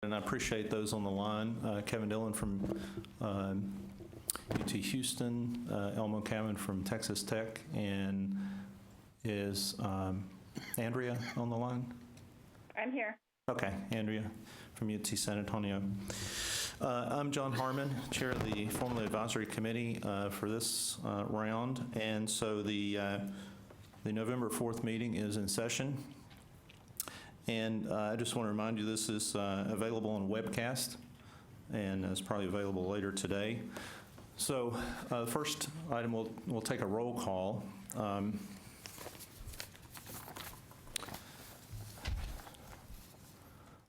And I appreciate those on the line. Kevin Dillon from UT Houston, Elmo Cavan from Texas Tech, and is Andrea on the line? I'm here. Okay, Andrea from UT San Antonio. I'm John Harmon, chair of the Formula Advisory Committee for this round, and so the November 4th meeting is in session. And I just want to remind you this is available on webcast and is probably available later today. So the first item, we'll take a roll call.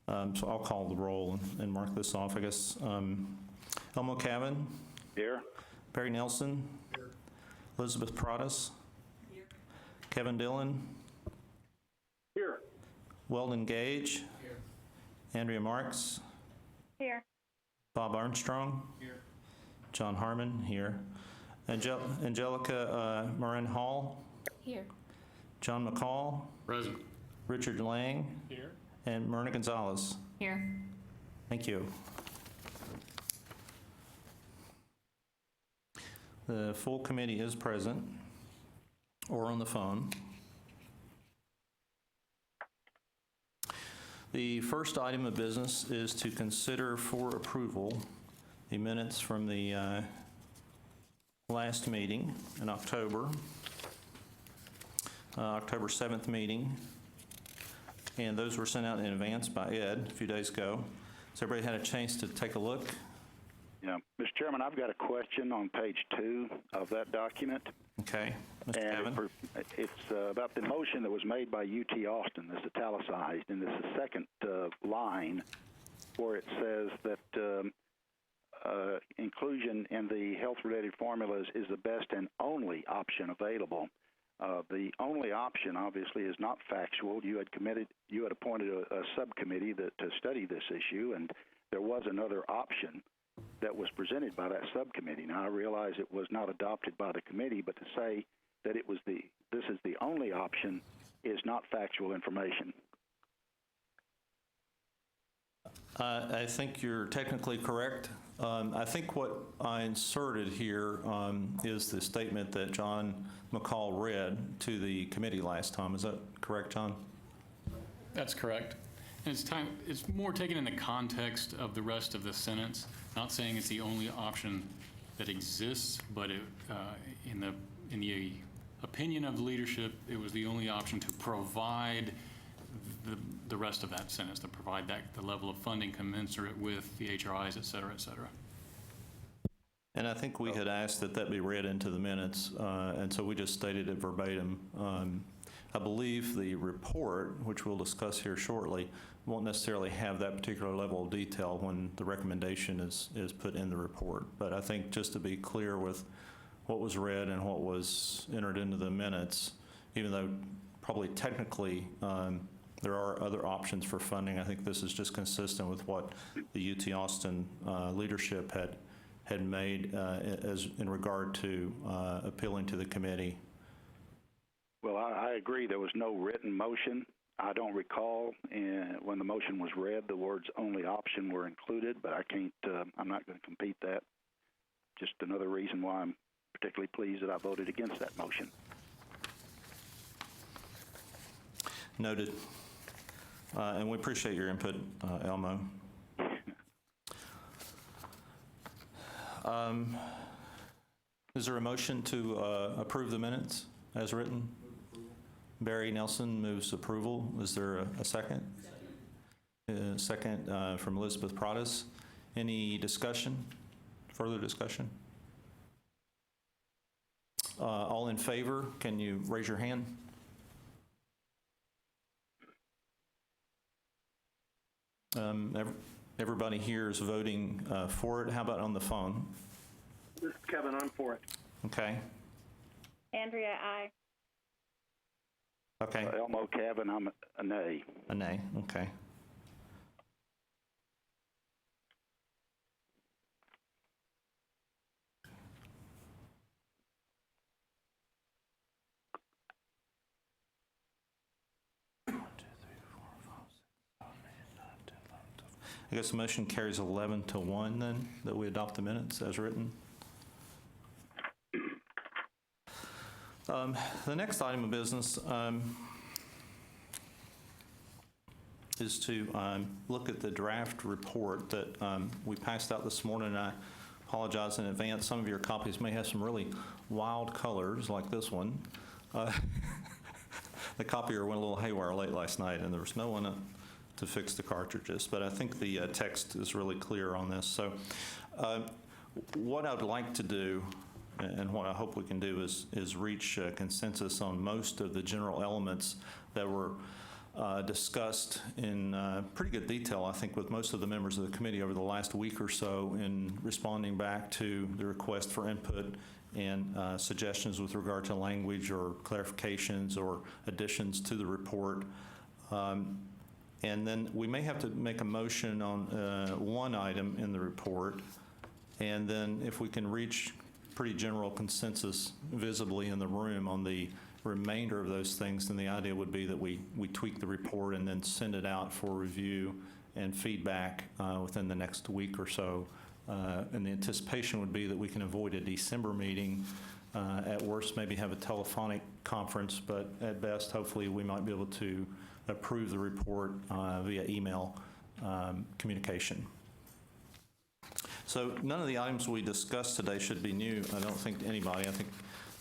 So I'll call the roll and mark this off, I guess. Elmo Cavan. Here. Barry Nelson. Here. Elizabeth Pradas. Here. Kevin Dillon. Here. Weldon Gage. Here. Andrea Marks. Here. Bob Armstrong. Here. John Harmon. Here. Angelica Morin Hall. Here. John McCall. Present. Richard Lang. Here. And Myrna Gonzalez. Here. Thank you. The full committee is present or on the phone. The first item of business is to consider for approval the minutes from the last meeting in October 7th meeting. And those were sent out in advance by Ed a few days ago. So everybody had a chance to take a look? Yeah. Mr. Chairman, I've got a question on page 2 of that document. Okay. Mr. Cavan? It's about the motion that was made by UT Austin. It's italicized, and it's the second line where it says that inclusion in the health-related formulas is the best and only option available. The only option, obviously, is not factual. You had appointed a subcommittee to study this issue, and there was another option that was presented by that subcommittee. Now, I realize it was not adopted by the committee, but to say that this is the only option is not factual information. I think you're technically correct. I think what I inserted here is the statement that John McCall read to the committee last time. Is that correct, John? That's correct. And it's more taken in the context of the rest of the sentence, not saying it's the only option that exists, but in the opinion of the leadership, it was the only option to provide the rest of that sentence, to provide the level of funding commensurate with the HRIs, et cetera, et cetera. And I think we had asked that be read into the minutes, and so we just stated it verbatim. I believe the report, which we'll discuss here shortly, won't necessarily have that particular level of detail when the recommendation is put in the report. But I think just to be clear with what was read and what was entered into the minutes, even though probably technically there are other options for funding, I think this is just consistent with what the UT Austin leadership had made as in regard to appealing to the committee. Well, I agree there was no written motion. I don't recall when the motion was read the words only option were included, but I'm not going to compete that. Just another reason why I'm particularly pleased that I voted against that motion. Noted. And we appreciate your input, Elmo. Is there a motion to approve the minutes as written? Barry Nelson moves approval. Is there a second? Second from Elizabeth Pradas. Any discussion? Further discussion? All in favor, can you raise your hand? Everybody here is voting for it. How about on the phone? This is Kevin. I'm for it. Okay. Andrea, aye. Okay. Elmo Cavan, I'm a nay. A nay. Okay. I guess the motion carries 11 to 1 then, that we adopt the minutes as written. The next item of business is to look at the draft report that we passed out this morning. And I apologize in advance. Some of your copies may have some really wild colors like this one. The copier went a little haywire late last night, and there was no one to fix the cartridges. But I think the text is really clear on this. So what I'd like to do, and what I hope we can do, is reach consensus on most of the general elements that were discussed in pretty good detail, I think, with most of the members of the committee over the last week or so in responding back to the request for input and suggestions with regard to language or clarifications or additions to the report. And then we may have to make a motion on one item in the report, and then if we can reach pretty general consensus visibly in the room on the remainder of those things, then the idea would be that we tweak the report and then send it out for review and feedback within the next week or so. And the anticipation would be that we can avoid a December meeting. At worst, maybe have a telephonic conference, but at best, hopefully, we might be able to approve the report via email communication. So none of the items we discussed today should be new, I don't think, to anybody. I think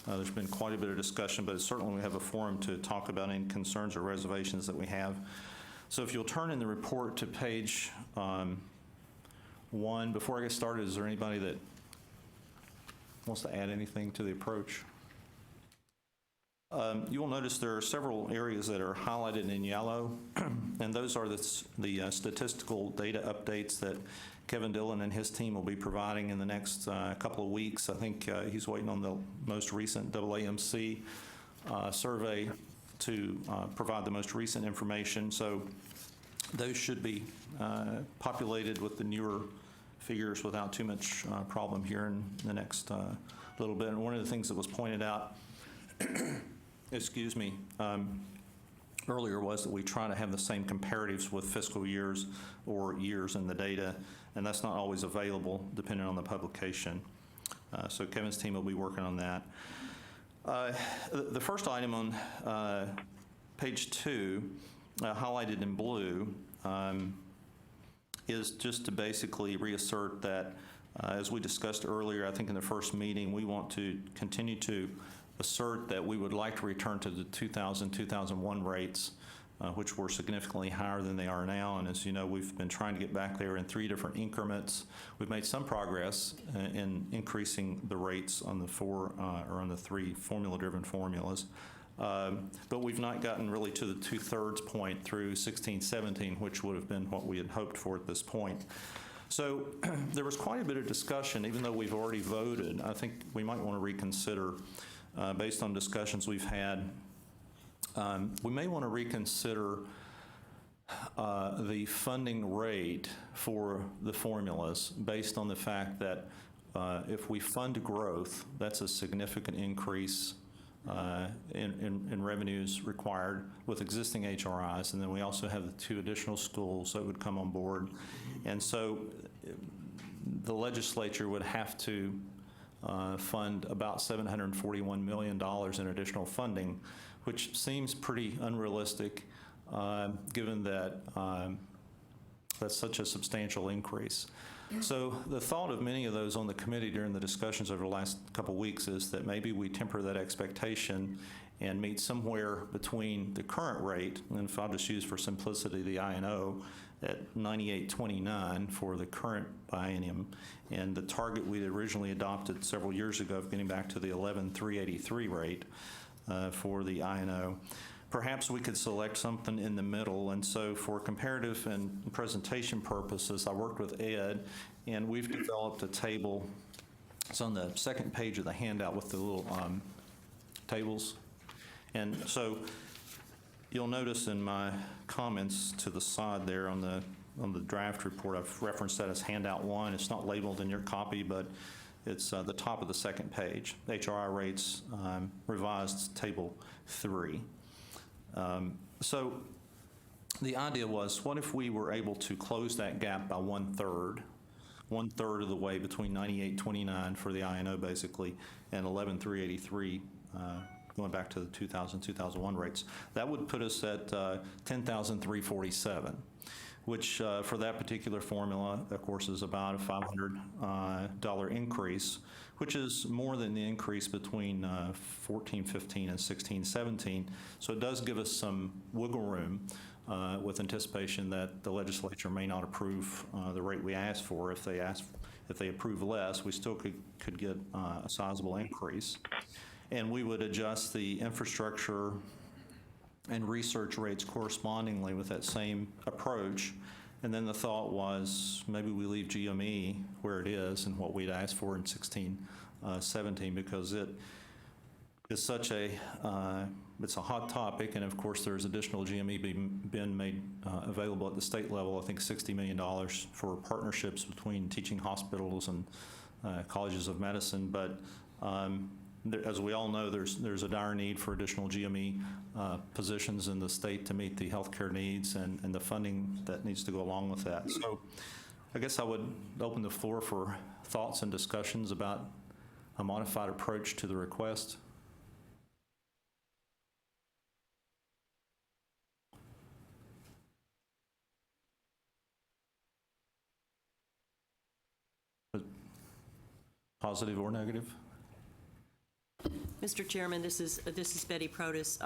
there's been quite a bit of discussion, but certainly we have a forum to talk about any concerns or reservations that we have. So if you'll turn in the report to page 1. Before I get started, is there anybody that wants to add anything to the approach? You will notice there are several areas that are highlighted in yellow, and those are the statistical data updates that Kevin Dillon and his team will be providing in the next couple of weeks. I think he's waiting on the most recent AAMC survey to provide the most recent information. So those should be populated with the newer figures without too much problem here in the next little bit. And one of the things that was pointed out excuse me, earlier was that we try to have the same comparatives with fiscal years or years in the data, and that's not always available depending on the publication. So Kevin's team will be working on that. The first item on page 2, highlighted in blue, is just to basically reassert that, as we discussed earlier, I think in the first meeting, we want to continue to assert that we would like to return to the 2000-2001 rates, which were significantly higher than they are now. And as you know, we've been trying to get back there in 3 different increments. We've made some progress in increasing the rates on the 4 or on the 3 formula-driven formulas. But we've not gotten really to the 2/3 point through 16-17, which would have been what we had hoped for at this point. So there was quite a bit of discussion, even though we've already voted. I think we might want to reconsider, based on discussions we've had. We may want to reconsider the funding rate for the formulas based on the fact that if we fund growth, that's a significant increase in revenues required with existing HRIs, and then we also have the 2 additional schools that would come on board. And so the legislature would have to fund about $741 million in additional funding, which seems pretty unrealistic given that that's such a substantial increase. So the thought of many of those on the committee during the discussions over the last couple of weeks is that maybe we temper that expectation and meet somewhere between the current rate, and if I'll just use for simplicity the I&O, at 98.29 for the current biennium, and the target we originally adopted several years ago of getting back to the 11.383 rate for the I&O. Perhaps we could select something in the middle, and so for comparative and presentation purposes, I worked with Ed, and we've developed a table. It's on the second page of the handout with the little tables. And so you'll notice in my comments to the side there on the draft report, I've referenced that as handout 1. It's not labeled in your copy, but it's the top of the second page. HRI rates, revised table 3. So the idea was, what if we were able to close that gap by one-third of the way between 98.29 for the INO basically and 11,383 going back to the 2000-2001 rates. That would put us at 10,347, which for that particular formula, of course, is about a $500 increase, which is more than the increase between 14-15 and 16-17. So it does give us some wiggle room with anticipation that the legislature may not approve the rate we asked for. If they approve less, we still could get a sizable increase. And we would adjust the infrastructure and research rates correspondingly with that same approach. And then the thought was maybe we leave GME where it is and what we'd asked for in 16-17, because it is such a it's a hot topic, and of course there's additional GME being made available at the state level. I think $60 million for partnerships between teaching hospitals and colleges of medicine. But as we all know, there's a dire need for additional GME positions in the state to meet the healthcare needs and the funding that needs to go along with that. So I guess I would open the floor for thoughts and discussions about a modified approach to the request. Positive or negative? Mr. Chairman, this is Betty Protus.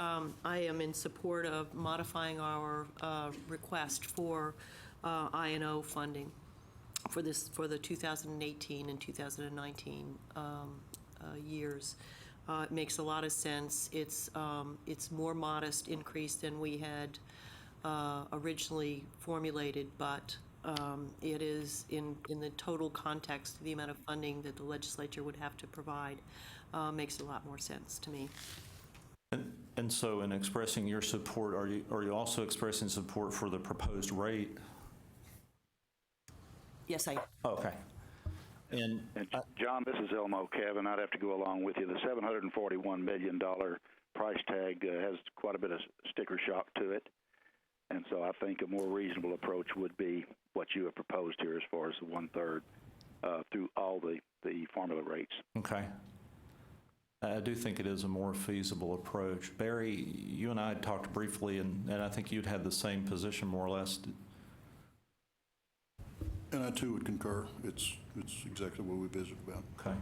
I am in support of modifying our request for INO funding for the 2018 and 2019 years. It makes a lot of sense. It's more modest increase than we had originally formulated, but it is in the total context, the amount of funding that the legislature would have to provide makes a lot more sense to me. And so in expressing your support, are you also expressing support for the proposed rate? Yes, I am. Okay. And John, this is Elmo. Kevin, I'd have to go along with you. The $741 million price tag has quite a bit of sticker shock to it. And so I think a more reasonable approach would be what you have proposed here as far as the one-third through all the formula rates. okay. I do think it is a more feasible approach. Barry, you and I had talked briefly, and I think you'd had the same position more or less. And I too would concur. It's exactly what we visited about. Okay.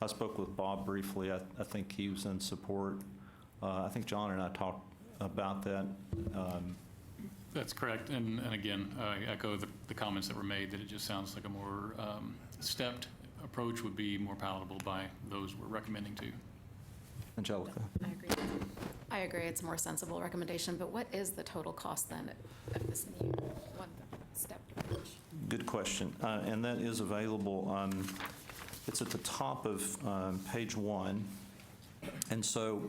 I spoke with Bob briefly. I think he was in support. I think John and I talked about that. That's correct. And again, I echo the comments that were made, that it just sounds like a more stepped approach would be more palatable by those we're recommending to. Angelica. I agree. It's a more sensible recommendation, but what is the total cost then of this new one-step approach? Good question. And that is available. It's at the top of page 1. And so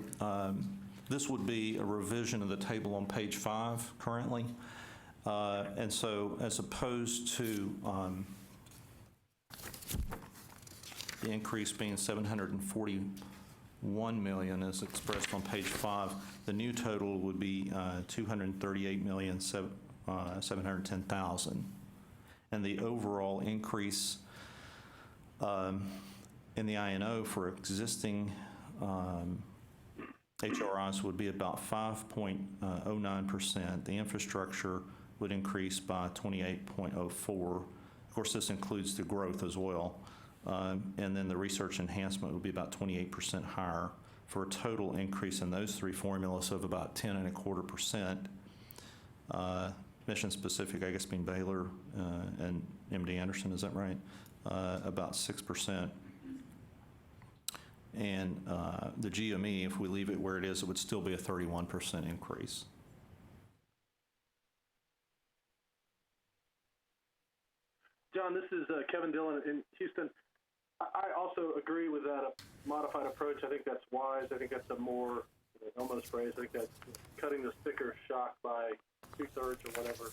this would be a revision of the table on page 5 currently. And so as opposed to the increase being $741 million as expressed on page 5, the new total would be $238,710,000. And the overall increase in the INO for existing HRIs would be about 5.09%. The infrastructure would increase by 28.04. Of course, this includes the growth as well. And then the research enhancement would be about 28% higher, for a total increase in those three formulas of about 10.25%. Mission specific, I guess, being Baylor and MD Anderson, is that right? About 6%. And the GME, if we leave it where it is, it would still be a 31% increase. John, this is Kevin Dillon in Houston. I also agree with that modified approach. I think that's wise. I think that's a more, almost phrase, I think that cutting the sticker shock by 2/3 or whatever,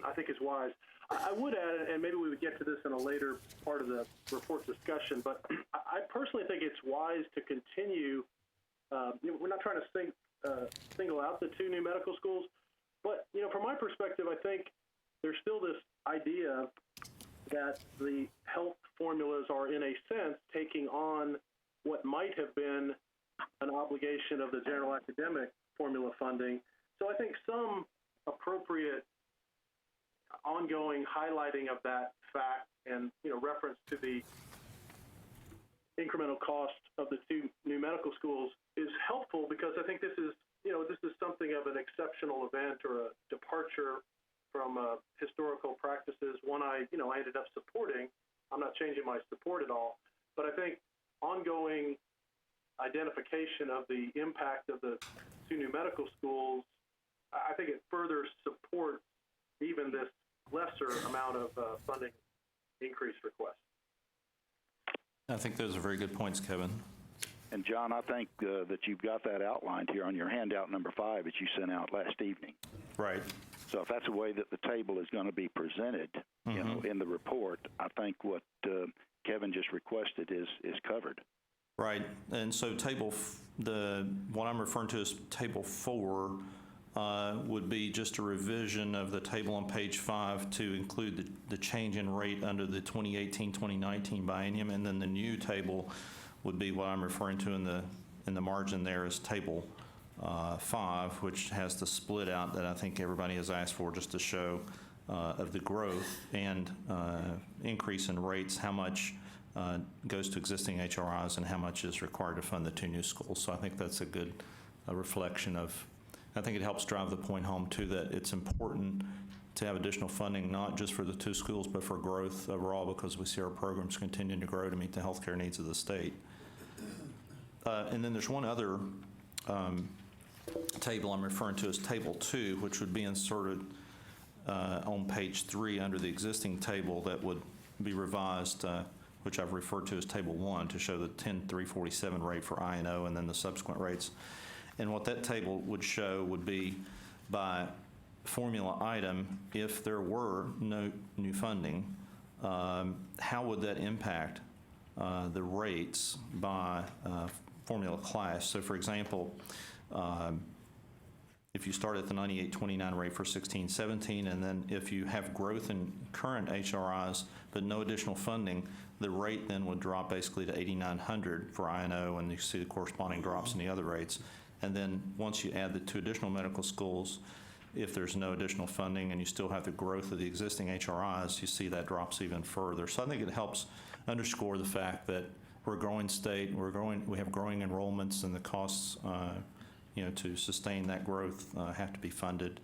I think is wise. I would add, and maybe we would get to this in a later part of the report discussion, but I personally think it's wise to continue. We're not trying to single out the two new medical schools, But, from my perspective, I think there's still this idea that the health formulas are, in a sense, taking on what might have been an obligation of the general academic formula funding. So I think some appropriate ongoing highlighting of that fact and, reference to the incremental cost of the two new medical schools is helpful, because I think this is something of an exceptional event or a departure from historical practices. One I ended up supporting. I'm not changing my support at all, but I think ongoing identification of the impact of the two new medical schools, I think it further supports even this lesser amount of funding increase request. I think those are very good points, Kevin. And John, I think that you've got that outlined here on your handout number 5 that you sent out last evening. Right. So if that's the way that the table is going to be presented, in the report, I think what Kevin just requested is covered. Right. And so what I'm referring to as Table 4 would be just a revision of the table on page 5 to include the change in rate under the 2018-2019 biennium, and then the new table would be what I'm referring to in the margin there as Table 5, which has the split out that I think everybody has asked for, just to show of the growth and increase in rates, how much goes to existing HRIs and how much is required to fund the two new schools. So I think that's a good reflection of, I think it helps drive the point home too, that it's important to have additional funding, not just for the two schools, but for growth overall, because we see our programs continuing to grow to meet the healthcare needs of the state. And then there's one other table I'm referring to as Table 2, which would be inserted on page 3 under the existing table that would be revised, which I've referred to as Table 1, to show the 10,347 rate for I&O and then the subsequent rates. And what that table would show would be by formula item, if there were no new funding, how would that impact the rates by formula class? So for example, if you start at the 98.29 rate for 16-17, and then if you have growth in current HRIs but no additional funding, the rate then would drop basically to 8,900 for I&O, and you see the corresponding drops in the other rates. And then once you add the two additional medical schools, if there's no additional funding and you still have the growth of the existing HRIs, you see that drops even further. So I think it helps underscore the fact that we're a growing state, we have growing enrollments, and the costs to sustain that growth have to be funded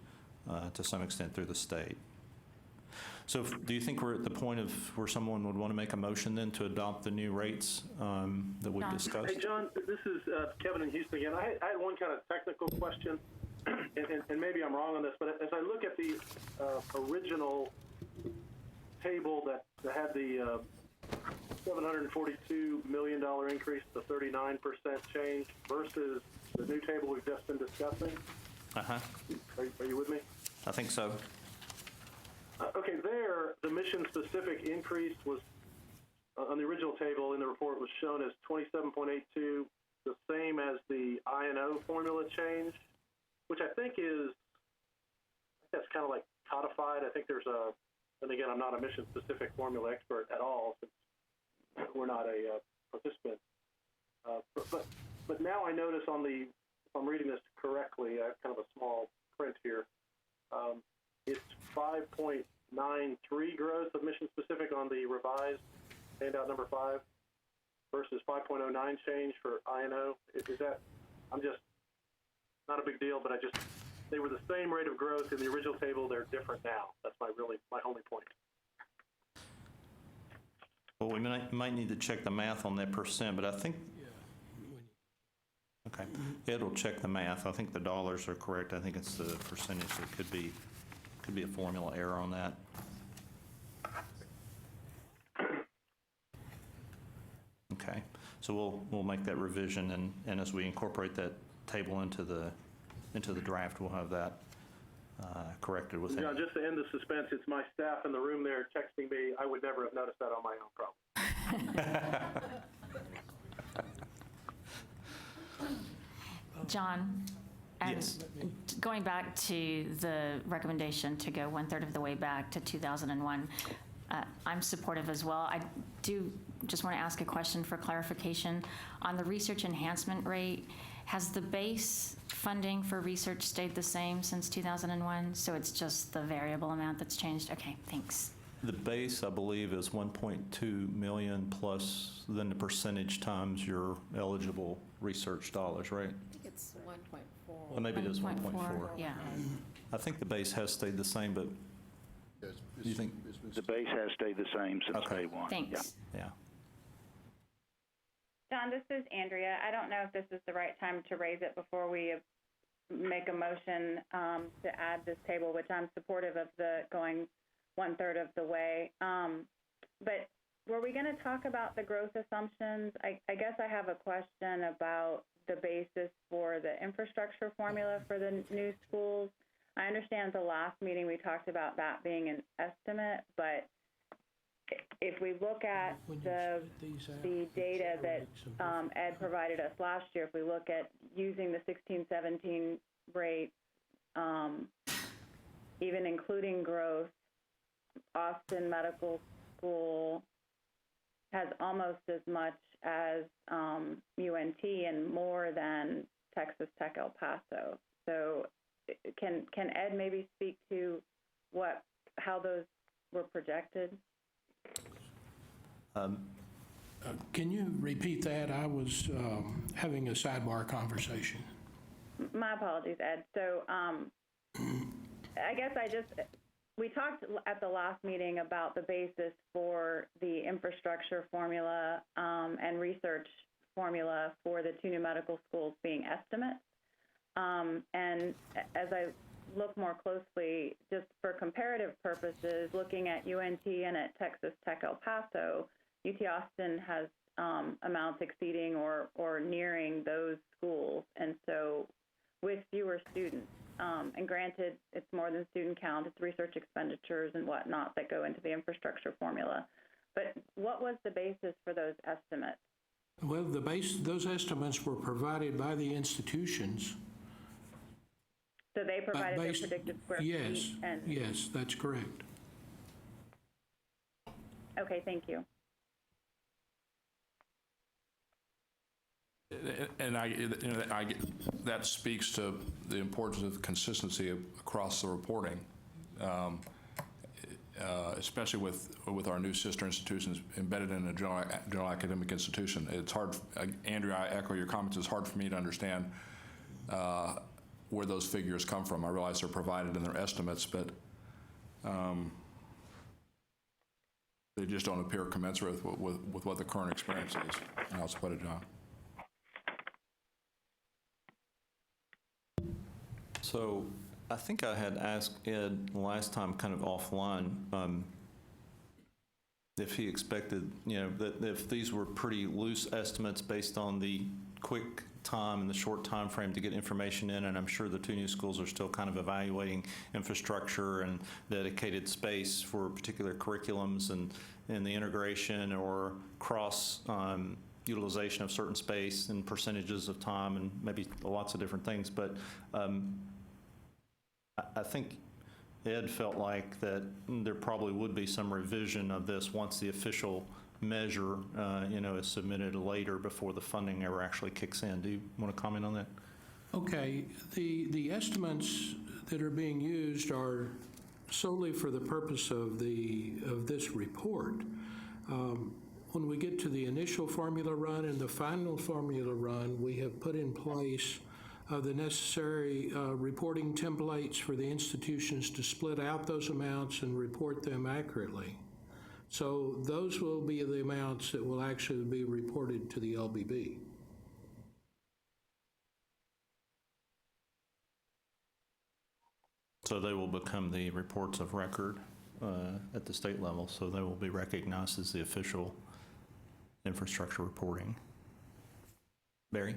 to some extent through the state. So do you think we're at the point of where someone would want to make a motion then to adopt the new rates that we discussed? Hey, John, this is Kevin in Houston again. I had one kind of technical question, and maybe I'm wrong on this, but as I look at the original table that had the $742 million increase, the 39% change, versus the new table we've just been discussing. Uh-huh. Are you with me? I think so. Okay, there, the mission-specific increase was, on the original table in the report, was shown as 27.82, the same as the I&O formula change, which I think that's kind of like codified. I think there's and again, I'm not a mission-specific formula expert at all, since we're not a participant. But now I notice if I'm reading this correctly, I have kind of a small print here. It's 5.93 growth of mission-specific on the revised handout number 5 versus 5.09 change for I&O. Is that, I'm just, not a big deal, but they were the same rate of growth in the original table. They're different now. That's my only point. Well, we might need to check the math on that percent, but I think, okay, Ed will check the math. I think the dollars are correct. I think it's the percentage. It could be a formula error on that. Okay, so we'll make that revision, and as we incorporate that table into the draft, we'll have that corrected within. John, just to end the suspense, it's my staff in the room there texting me. I would never have noticed that on my own, probably. John, And Yes. going back to the recommendation to go 1/3 of the way back to 2001, I'm supportive as well. I do just want to ask a question for clarification. On the research enhancement rate, has the base funding for research stayed the same since 2001? So it's just the variable amount that's changed? Okay, thanks. The base, I believe, is 1.2 million plus then the percentage times your eligible research dollars, right? I think it's 1.4. Well, maybe it is 1.4. Yeah. I think the base has stayed the same, but Yes, you think, The base has stayed the same since Okay. day one. Thanks. yeah. John, this is Andrea. I don't know if this is the right time to raise it before we make a motion to add this table, which I'm supportive of the going 1/3 of the way. But were we going to talk about the growth assumptions? I guess I have a question about the basis for the infrastructure formula for the new schools. I understand the last meeting we talked about that being an estimate, but if we look at the data that Ed provided us last year, if we look at using the 16-17 rate, even including growth, Austin Medical School has almost as much as UNT and more than Texas Tech El Paso. So can Ed maybe speak to how those were projected? Can you repeat that? I was having a sidebar conversation. My apologies, Ed. So I guess we talked at the last meeting about the basis for the infrastructure formula and research formula for the two new medical schools being estimates. And as I look more closely, just for comparative purposes, looking at UNT and at Texas Tech El Paso, UT Austin has amounts exceeding or nearing those schools. And so with fewer students, and granted, it's more than student count, it's research expenditures and whatnot that go into the infrastructure formula. But what was the basis for those estimates? Well, those estimates were provided by the institutions. So they provided their based- predicted square Yes, feet? And yes, that's correct. okay, thank you. And that speaks to the importance of consistency across the reporting, especially with our new sister institutions embedded in a general academic institution. It's hard, Andrea, I echo your comments, it's hard for me to understand where those figures come from. I realize they're provided in their estimates, but they just don't appear commensurate with what the current experience is. And I'll put it, John. So I think I had asked Ed last time, kind of offline, if he expected, that if these were pretty loose estimates based on the quick time and the short time frame to get information in, and I'm sure the two new schools are still kind of evaluating infrastructure and dedicated space for particular curriculums and the integration or cross utilization of certain space and percentages of time and maybe lots of different things. But I think Ed felt like that there probably would be some revision of this once the official measure, is submitted later before the funding ever actually kicks in. Do you want to comment on that? Okay, the estimates that are being used are solely for the purpose of this report. When we get to the initial formula run and the final formula run, we have put in place the necessary reporting templates for the institutions to split out those amounts and report them accurately. So those will be the amounts that will actually be reported to the LBB. So they will become the reports of record at the state level, so they will be recognized as the official infrastructure reporting. Barry?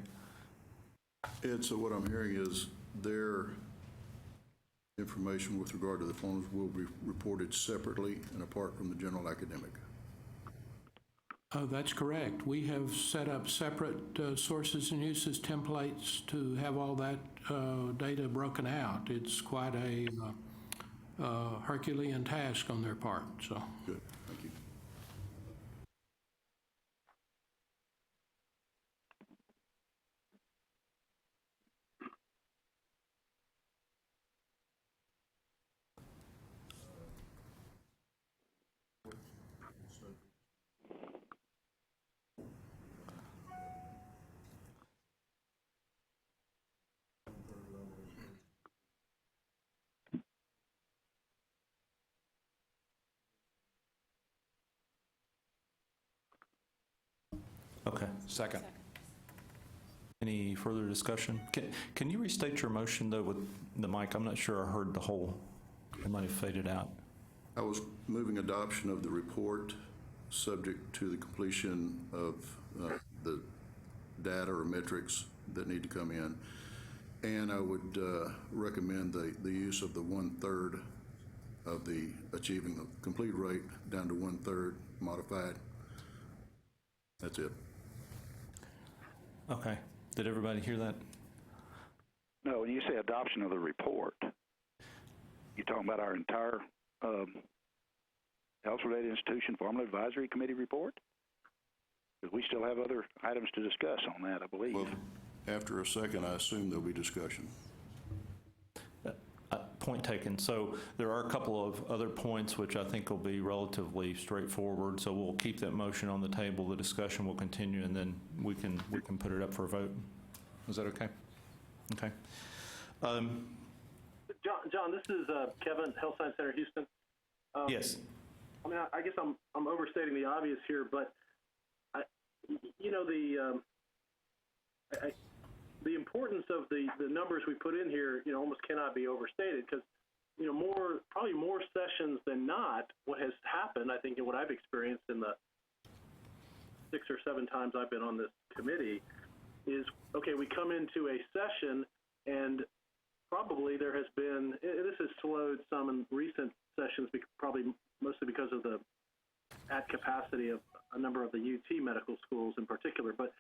Ed, so what I'm hearing is their information with regard to the forms will be reported separately and apart from the general academic. Oh, that's correct. We have set up separate sources and uses templates to have all that data broken out. It's quite a Herculean task on their part, so. Good, thank you. Okay. Second. Any further discussion? Can you restate your motion, though, with the mic? I'm not sure I heard the whole, it might have faded out. I was moving adoption of the report, subject to the completion of the data or metrics that need to come in. And I would recommend the use of the 1/3 of the achieving the complete rate down to 1/3 modified. That's it. Okay. Did everybody hear that? No, when you say adoption of the report, you talking about our entire health-related institution formula advisory committee report? Because we still have other items to discuss on that, I believe. Well, after a second, I assume there'll be discussion. Point taken. So there are a couple of other points which I think will be relatively straightforward. So we'll keep that motion on the table. The discussion will continue, and then we can put it up for a vote. Is that okay? Okay. John, this is Kevin, Health Science Center, Houston. Yes. I mean, I guess I'm overstating the obvious here, but the importance of the numbers we put in here, almost cannot be overstated, because probably more sessions than not, what has happened, I think, and what I've experienced in the 6 or 7 times I've been on this committee, is okay. We come into a session, and probably there has been, this has slowed some in recent sessions, probably mostly because of the at capacity of a number of the UT medical schools in particular, but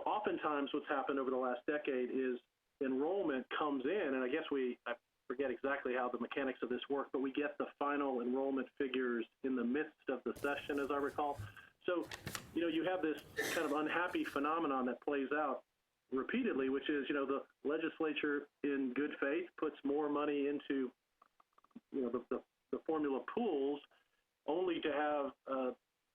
oftentimes what's happened over the last decade is enrollment comes in, and I guess I forget exactly how the mechanics of this work, but we get the final enrollment figures in the midst of the session, as I recall. So, you have this kind of unhappy phenomenon that plays out repeatedly, which is, the legislature in good faith puts more money into, the formula pools, only to have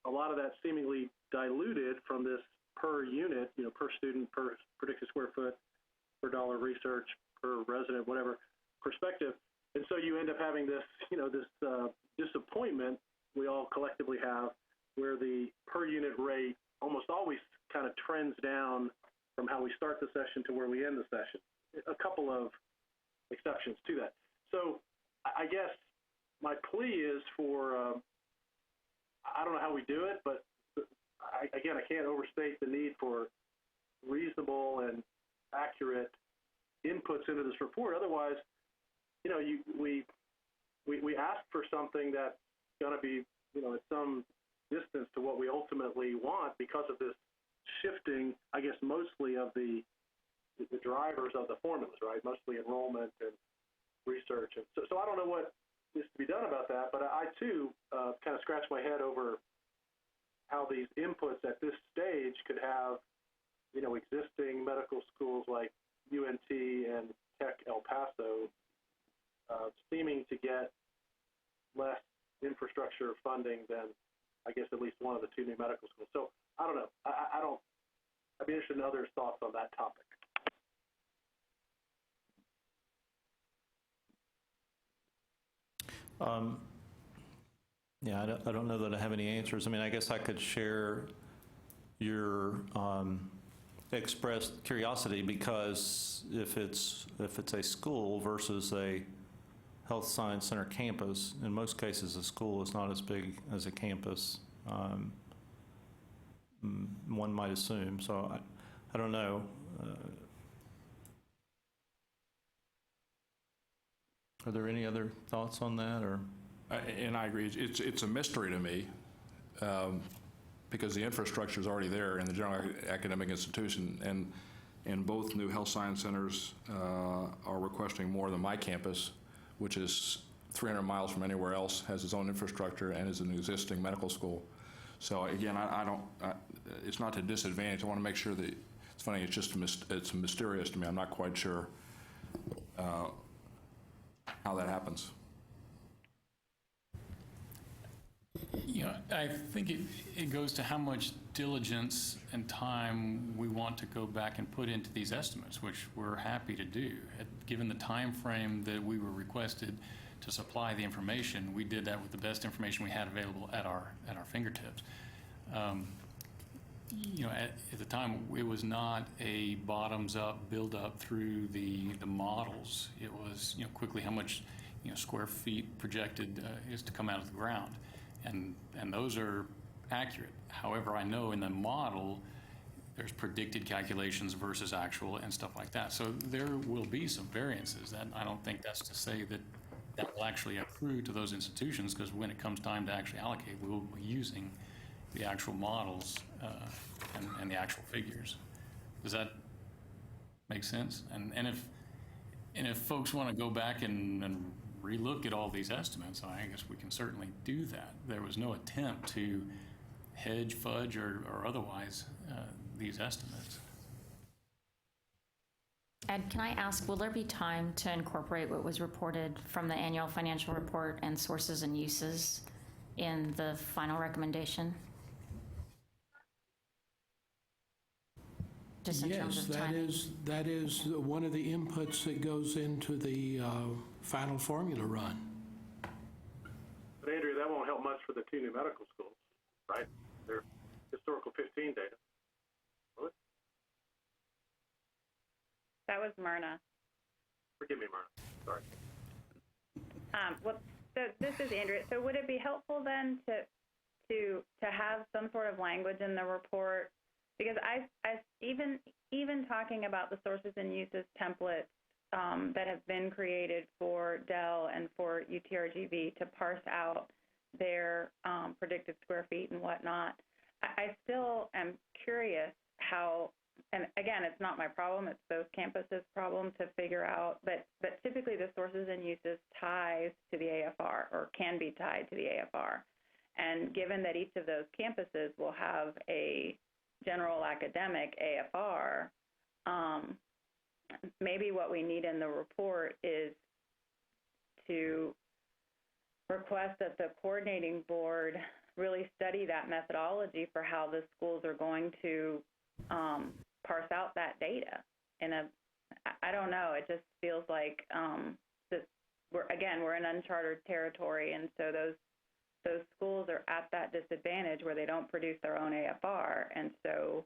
a lot of that seemingly diluted from this per unit, per student, per predicted square foot, per dollar research, per resident, whatever perspective. And so you end up having this, this disappointment we all collectively have, where the per unit rate almost always kind of trends down from how we start the session to where we end the session. A couple of exceptions to that. So I guess my plea is for, I don't know how we do it, but I can't overstate the need for reasonable and accurate inputs into this report. Otherwise, we ask for something that's going to be, at some distance to what we ultimately want because of this shifting, I guess, mostly of the drivers of the formulas, right? Mostly enrollment and research. And so I don't know what is to be done about that, but I too kind of scratch my head over how these inputs at this stage could have, existing medical schools like UNT and Tech El Paso seeming to get less infrastructure funding than, I guess, at least one of the 2 new medical schools. So I don't know. I'd be interested in others' thoughts on that topic. Yeah, I don't know that I have any answers. I mean, I guess I could share your expressed curiosity, because if it's a school versus a health science center campus, in most cases a school is not as big as a campus. One might assume. So I don't know. Are there any other thoughts on that, or? And I agree. It's a mystery to me. because the infrastructure is already there in the general academic institution, and both new health science centers are requesting more than my campus, which is 300 miles from anywhere else, has its own infrastructure, and is an existing medical school. So again, it's not to disadvantage. I want to make sure that, it's funny, it's mysterious to me. I'm not quite sure how that happens. I think it goes to how much diligence and time we want to go back and put into these estimates, which we're happy to do. Given the time frame that we were requested to supply the information, we did that with the best information we had available at our fingertips. At the time, it was not a bottoms-up build-up through the models. It was, quickly how much, square feet projected is to come out of the ground. And those are accurate. However, I know in the model, there's predicted calculations versus actual and stuff like that. So there will be some variances. That I don't think that's to say that will actually accrue to those institutions, because when it comes time to actually allocate, we will be using the actual models and the actual figures. Does that make sense? And if folks want to go back and relook at all these estimates, I guess we can certainly do that. There was no attempt to hedge, fudge, or otherwise these estimates. Ed, can I ask, will there be time to incorporate what was reported from the annual financial report and sources and uses in the final recommendation? Just in terms of timing? That is one of the inputs that goes into the final formula run. But Andrea, that won't help much for the two new medical schools, right? They're historical 15 data. Will it? That was Myrna. Forgive me, Myrna. Sorry. Well, so this is Andrea. So would it be helpful then to have some sort of language in the report? Because I even talking about the sources and uses templates that have been created for Dell and for UTRGV to parse out their predicted square feet and whatnot, I still am curious how, and again, it's not my problem, it's both campuses' problem to figure out, but typically the sources and uses ties to the AFR or can be tied to the AFR. And given that each of those campuses will have a general academic AFR, maybe what we need in the report is to request that the coordinating board really study that methodology for how the schools are going to parse out that data. I don't know, it just feels like we're in uncharted territory, and so those schools are at that disadvantage where they don't produce their own AFR, and so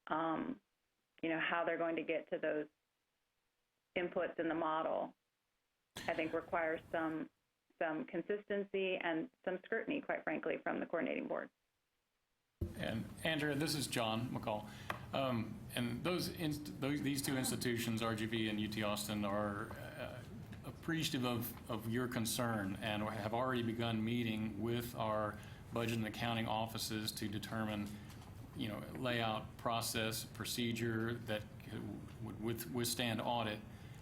how they're going to get to those inputs in the model, I think requires some consistency and some scrutiny, quite frankly, from the coordinating board. And Andrea, this is John McCall. And these two institutions, RGV and UT Austin, are appreciative of your concern and have already begun meeting with our budget and accounting offices to determine, layout, process, procedure that would withstand audit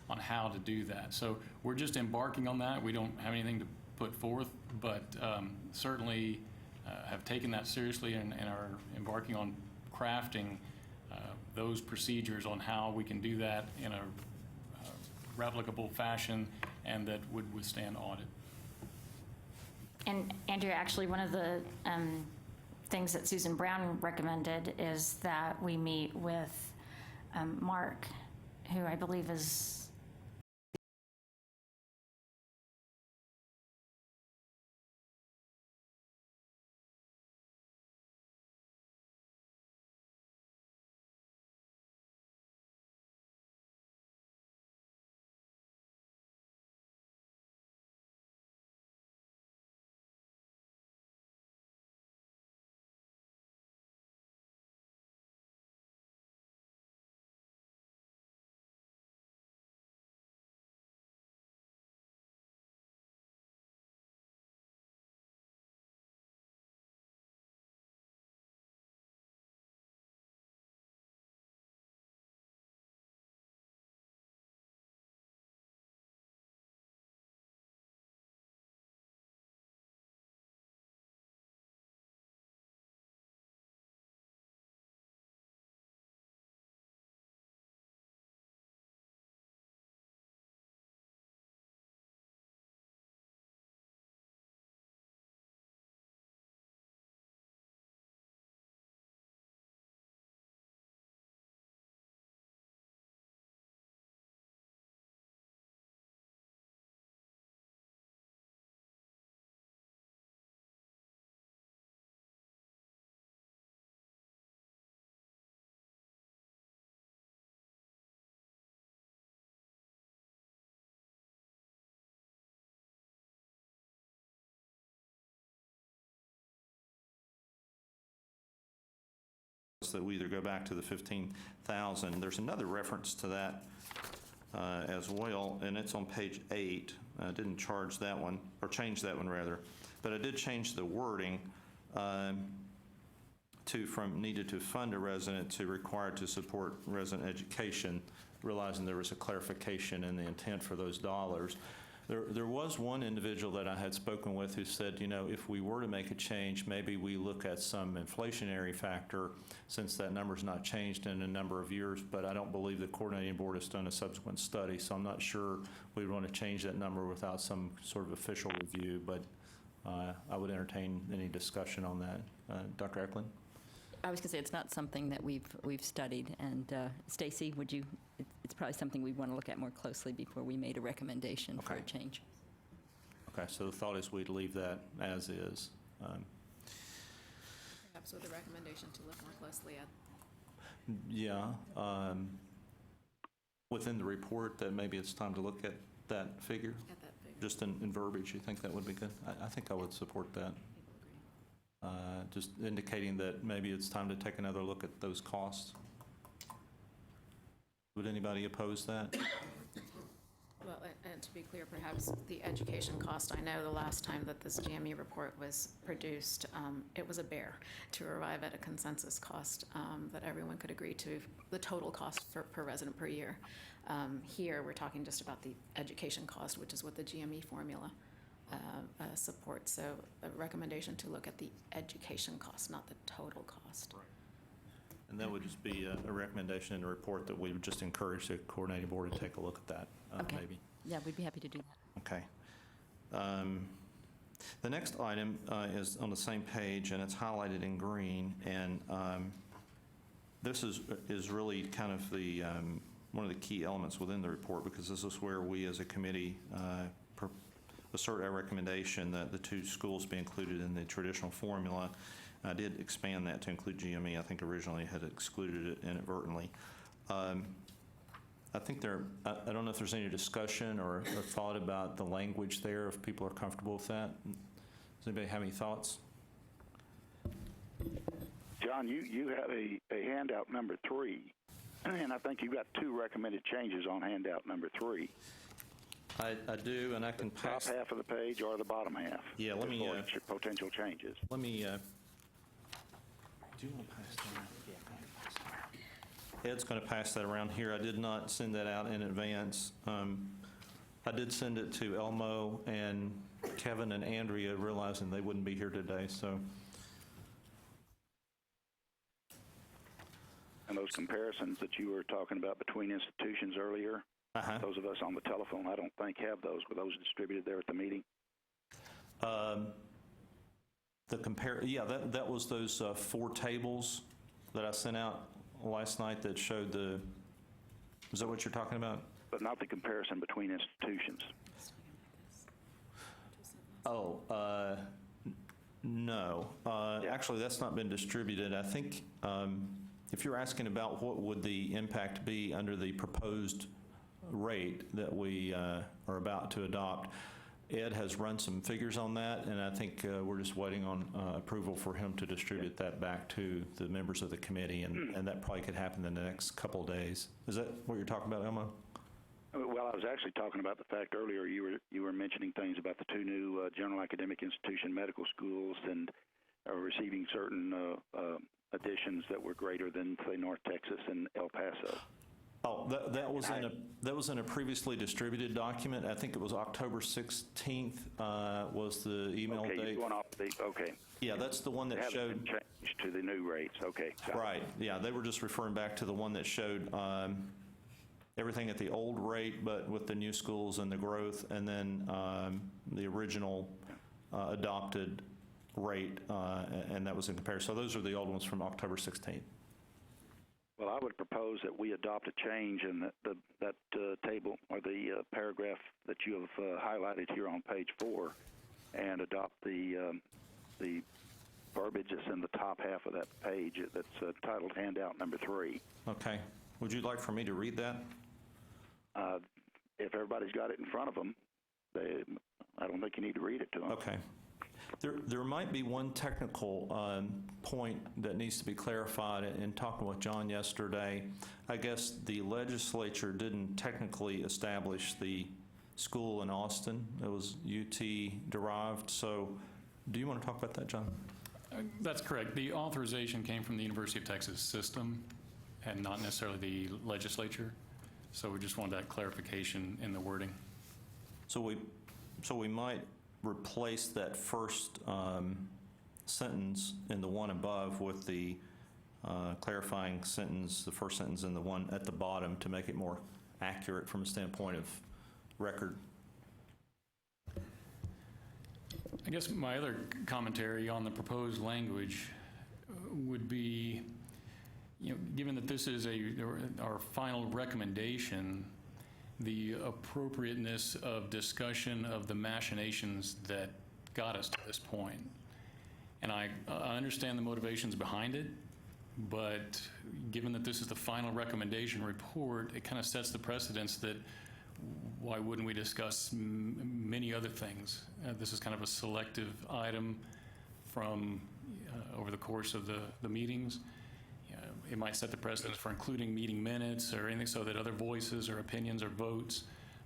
on how to do that. So we're just embarking on that. We don't have anything to put forth, but certainly have taken that seriously and are embarking on crafting those procedures on how we can do that in a replicable fashion and that would withstand audit. And Andrea, actually, one of the things that Susan Brown recommended is that we meet with Mark, who I believe is that we either go back to the 15,000. There's another reference to that as well, and it's on page 8. I didn't charge that one, or change that one rather, but I did change the wording to from needed to fund a resident to required to support resident education, realizing there was a clarification in the intent for those dollars. There was one individual that I had spoken with who said, you know, if we were to make a change, maybe we look at some inflationary factor since that number's not changed in a number of years, but I don't believe the coordinating board has done a subsequent study, so I'm not sure we would want to change that number without some sort of official review, but I would entertain any discussion on that. Dr. Eklund? I was going to say, it's not something that we've studied, and Stacy, would you, it's probably something we'd want to look at more closely before we made a recommendation for a Okay. change. Okay, so the thought is we'd leave that as is. Perhaps with a recommendation to look more closely at. Yeah. Within the report, that maybe it's time to look at that figure, At that figure. just in verbiage. You think that would be good? I think I would support that. People agree. Just indicating that maybe it's time to take another look at those costs. Would anybody oppose that? Well, and to be clear, perhaps the education cost, I know the last time that this GME report was produced, it was a bear to arrive at a consensus cost that everyone could agree to, the total cost per resident per year. Here, we're talking just about the education cost, which is what the GME formula supports. So a recommendation to look at the education cost, not the total cost. And that would just be a recommendation in the report that we would just encourage the coordinating board to take a look at that, Okay. maybe. Yeah, we'd be happy to do that. Okay. The next item is on the same page, and it's highlighted in green, and this is really kind of the one of the key elements within the report, because this is where we as a committee assert our recommendation that the two schools be included in the traditional formula. I did expand that to include GME. I think originally had excluded it inadvertently. I think I don't know if there's any discussion or thought about the language there, if people are comfortable with that. Does anybody have any thoughts? John, you have a handout number 3, and I think you've got 2 recommended changes on handout number 3. I do, and I can Top pass. half of the page or the bottom half? Yeah, let me, As far as potential changes. Let me, do you want to pass that around? Yeah, go ahead and pass that around. Ed's going to pass that around here. I did not send that out in advance. I did send it to Elmo and Kevin and Andrea, realizing they wouldn't be here today, so. And those comparisons that you were talking about between institutions earlier, those of us on the telephone, I don't think have those. Were those distributed there at the meeting? Yeah, that was those 4 tables that I sent out last night that showed is that what you're talking about? But not the comparison between institutions. Oh, no. Actually, that's not been distributed. I think if you're asking about what would the impact be under the proposed rate that we are about to adopt, Ed has run some figures on that, and I think we're just waiting on approval for him to distribute that back to the members of the committee, and that probably could happen in the next couple of days. Is that what you're talking about, Elmo? Well, I was actually talking about the fact earlier you were mentioning things about the 2 new general academic institution medical schools and receiving certain additions that were greater than, say, North Texas and El Paso. Oh, that was in a previously distributed document. I think it was October 16th was the email okay, date. you're going off the, okay. Yeah, that's the one that Haven't showed. been changed to the new rates. Okay. got it. Right, yeah, they were just referring back to the one that showed everything at the old rate, but with the new schools and the growth, and then the original adopted rate, and that was in comparison. So those are the old ones from October 16th. Well, I would propose that we adopt a change in that table or the paragraph that you have highlighted here on page 4, and adopt the verbiage that's in the top half of that page that's titled handout number 3. Okay. Would you like for me to read that? If everybody's got it in front of them, I don't think you need to read it to them. Okay. There might be one technical point that needs to be clarified. In talking with John yesterday, I guess the legislature didn't technically establish the school in Austin. It was UT derived. So do you want to talk about that, John? That's correct. The authorization came from the University of Texas system and not necessarily the legislature. So we just wanted that clarification in the wording. So we might replace that first sentence in the one above with the clarifying sentence, the first sentence in the one at the bottom, to make it more accurate from a standpoint of record. I guess my other commentary on the proposed language would be, given that this is our final recommendation, the appropriateness of discussion of the machinations that got us to this point. And I understand the motivations behind it, but given that this is the final recommendation report, it kind of sets the precedence that why wouldn't we discuss many other things? This is kind of a selective item from over the course of the meetings. It might set the precedence for including meeting minutes or anything so that other voices or opinions or votes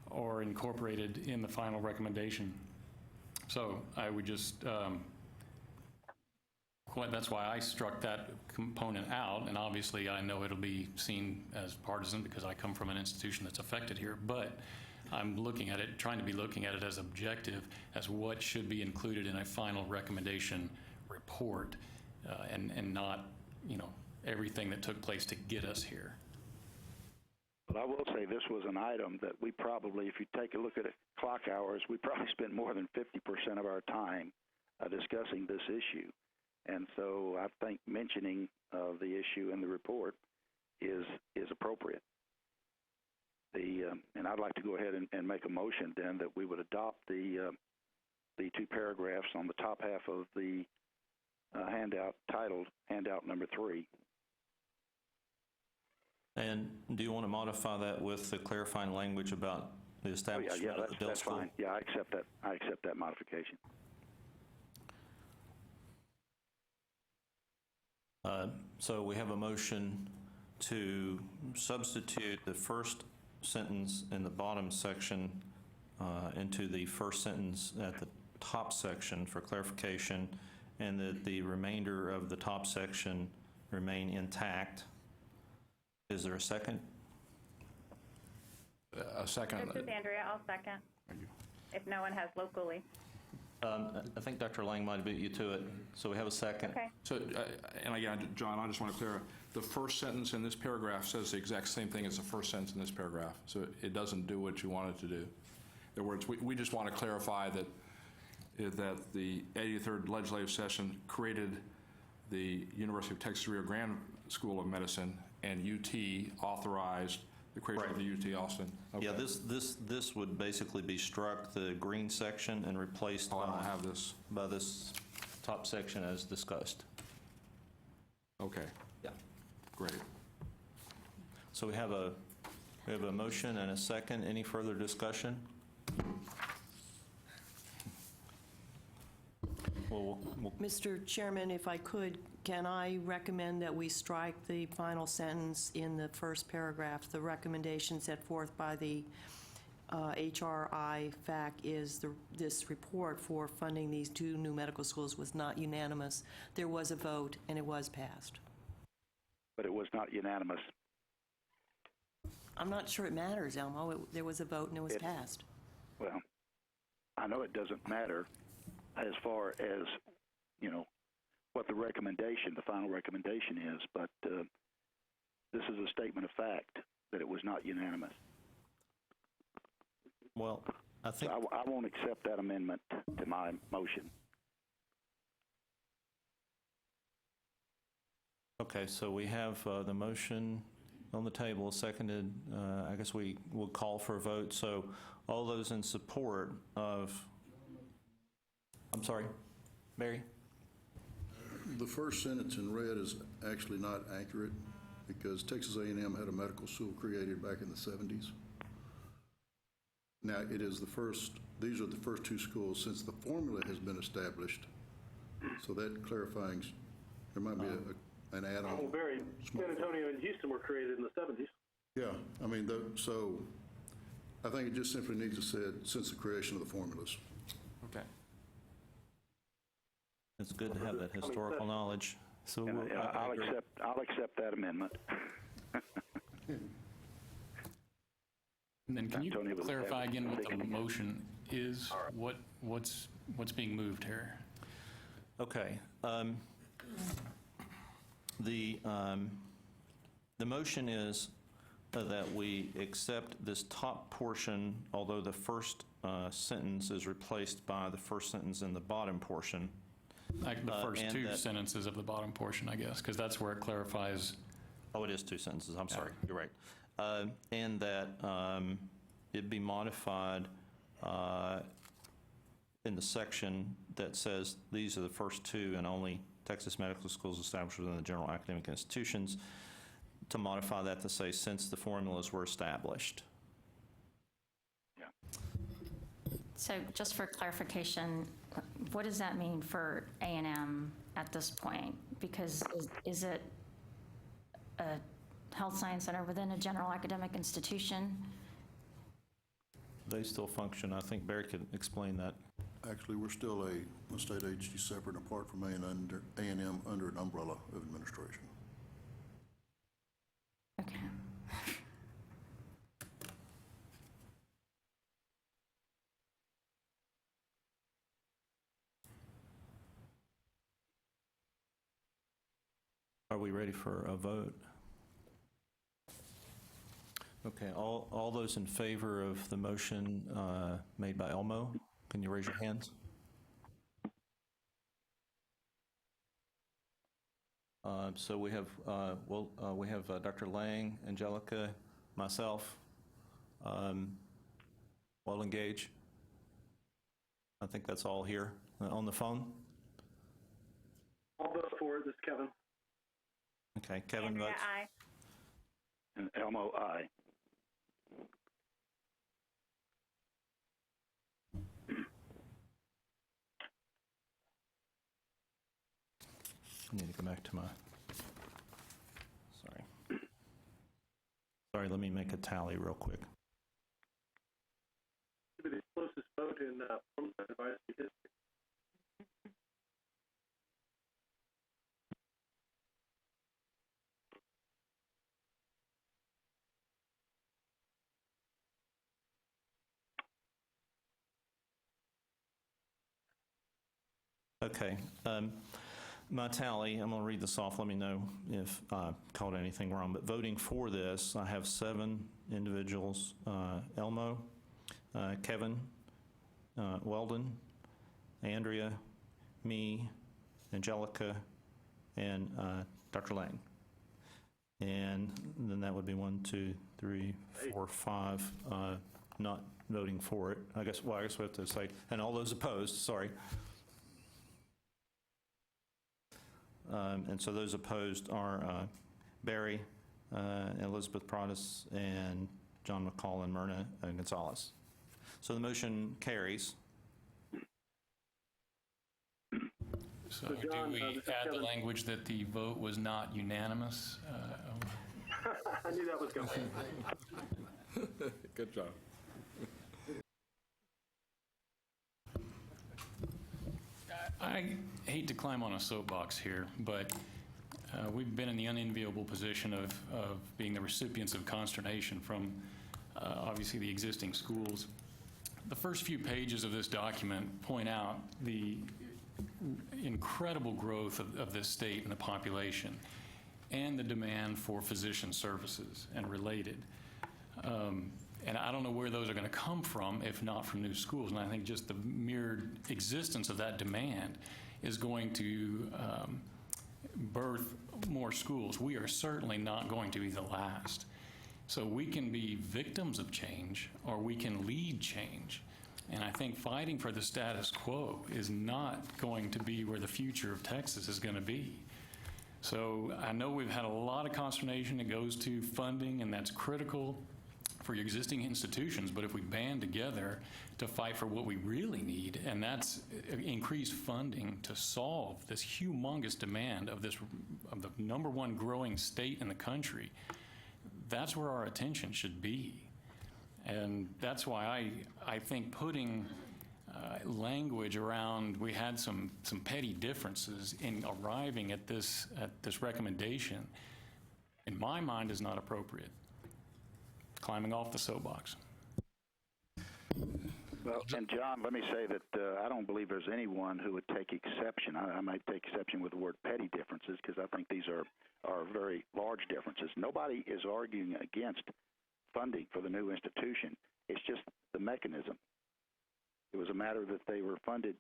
are incorporated in the final recommendation. So I would just, that's why I struck that component out, and obviously I know it'll be seen as partisan because I come from an institution that's affected here, but I'm looking at it, trying to be looking at it as objective as what should be included in a final recommendation report, and not, everything that took place to get us here. But I will say this was an item that we probably, if you take a look at it, clock hours, we probably spent more than 50% of our time discussing this issue. And so I think mentioning the issue in the report is appropriate. And I'd like to go ahead and make a motion then that we would adopt the two paragraphs on the top half of the handout titled Handout Number 3. And do you want to modify that with the clarifying language about the establishment of the Dell that's School? fine. Yeah, I accept that. I accept that modification. So we have a motion to substitute the first sentence in the bottom section into the first sentence at the top section for clarification, and that the remainder of the top section remain intact. Is there a second? A second. This is Andrea. I'll second. If no one has locally. I think Dr. Lang might have beat you to it, so we have a second. Okay. So, and again, John, I just want to clear, the first sentence in this paragraph says the exact same thing as the first sentence in this paragraph. So it doesn't do what you want it to do. In other words, we just want to clarify that the 83rd legislative session created the University of Texas Rio Grande School of Medicine, and UT authorized the creation of the UT Austin. Okay. Yeah, this would basically be struck, the green section, and replaced I don't have this. by this top section as discussed. Okay. Yeah. Great. So we have a motion and a second. Any further discussion? Well, Mr. Chairman, if I could, can I recommend that we strike the final sentence in the first paragraph? The recommendation set forth by the HRIFAC is this report for funding these two new medical schools was not unanimous. There was a vote, and it was passed. But it was not unanimous. I'm not sure it matters, Elmo. There was a vote, and it was passed. Well, I know it doesn't matter as far as, what the recommendation, the final recommendation is, but this is a statement of fact that it was not unanimous. well, I think... So I won't accept that amendment to my motion. Okay, so we have the motion on the table, seconded. I guess we will call for a vote. So all those in support of... I'm sorry, Barry? The first sentence in red is actually not accurate because Texas A&M had a medical school created back in the 70s. Now, it is these are the first two schools since the formula has been established. So that clarifying, there might be an add-on. Well, Barry, San Antonio and Houston were created in the 70s. Yeah, I mean, so I think it just simply needs to say since the creation of the formulas. Okay. It's good to have that historical knowledge. So And I agree. I'll accept that amendment. And then can you Tony was clarify again what the thinking again. motion is? What's being moved here? Okay. The motion is that we accept this top portion, although the first sentence is replaced by the first sentence in the bottom portion. Like the first and two that- sentences of the bottom portion, I guess, because that's where it clarifies. Oh, it is two sentences, I'm sorry, you're right. And that it be modified in the section that says these are the first two and only Texas medical schools established within the general academic institutions, to modify that to say since the formulas were established. So just for clarification, what does that mean for A&M at this point? Because is it a health science center within a general academic institution? They still function. I think Barry could explain that. Actually, we're still a state agency separate and apart from A&M under an umbrella of administration. Okay. Are we ready for a vote? Okay, all those in favor of the motion made by Elmo, can you raise your hands? So we have, we have Dr. Lang, Angelica, myself, well engaged. I think that's all here on the phone. I'll vote for it. This is Kevin. Okay, Kevin Andrea, votes. aye. And Elmo, aye. I need to go back to my, sorry, let me make a tally real quick. It was the closest vote in Homestead Advisory District. Okay. My tally, I'm going to read this off. Let me know if I caught anything wrong. But voting for this, I have 7 individuals. Elmo, Kevin, Weldon, Andrea, me, Angelica, and Dr. Lang. And then that would be 1, 2, 3, 4, 5 not voting for it. I guess we have to say, and all those opposed, sorry. And so those opposed are Barry, Elizabeth Prodis, and John McCall, and Myrna Gonzalez. So the motion carries. So So, John, do we this is add the Kevin. language that the vote was not unanimous? I knew that was coming. Good job. I hate to climb on a soapbox here, but we've been in the unenviable position of being the recipients of consternation from obviously the existing schools. The first few pages of this document point out the incredible growth of this state and the population and the demand for physician services and related. And I don't know where those are going to come from if not from new schools. And I think just the mere existence of that demand is going to birth more schools. We are certainly not going to be the last. So we can be victims of change or we can lead change. And I think fighting for the status quo is not going to be where the future of Texas is going to be. So I know we've had a lot of consternation that goes to funding, and that's critical. for your existing institutions, but if we band together to fight for what we really need, and that's increased funding to solve this humongous demand of the number one growing state in the country, that's where our attention should be. And that's why I think putting language around, we had some petty differences in arriving at this recommendation, in my mind, is not appropriate. Climbing off the soapbox. Well, and John, let me say that I don't believe there's anyone who would take exception. I might take exception with the word petty differences, because I think these are very large differences. Nobody is arguing against funding for the new institution. It's just the mechanism. It was a matter that they were funded,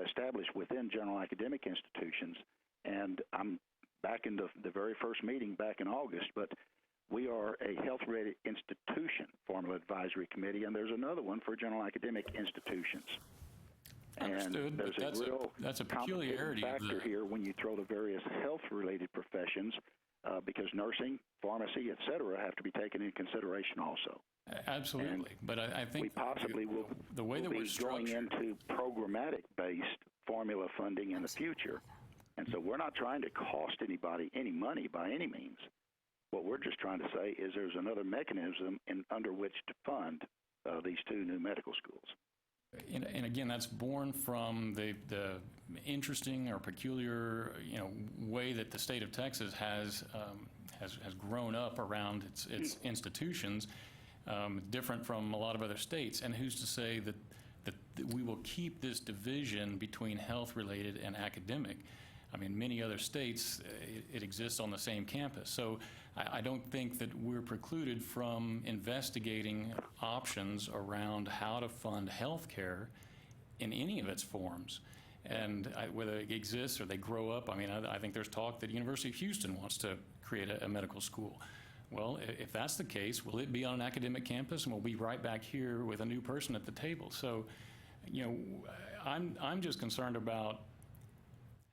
established within general academic institutions, and I'm back in the very first meeting back in August, but we are a health-related institution formula advisory committee, and there's another one for general academic institutions. Understood, And but there's a real that's a peculiarity of factor here when you throw the various health-related professions, because nursing, pharmacy, et cetera, have to be taken into consideration also. Absolutely, And but I think we possibly will the way that be we're going structured. into programmatic-based formula funding in the future. And so we're not trying to cost anybody any money by any means. What we're just trying to say is there's another mechanism under which to fund these two new medical schools. And again, that's born from the interesting or peculiar, way that the state of Texas has grown up around its institutions, different from a lot of other states. And who's to say that we will keep this division between health-related and academic? I mean, many other states, it exists on the same campus. So I don't think that we're precluded from investigating options around how to fund healthcare in any of its forms. And whether it exists or they grow up, I mean, I think there's talk that University of Houston wants to create a medical school. Well, if that's the case, will it be on an academic campus, and we'll be right back here with a new person at the table? So, I'm just concerned about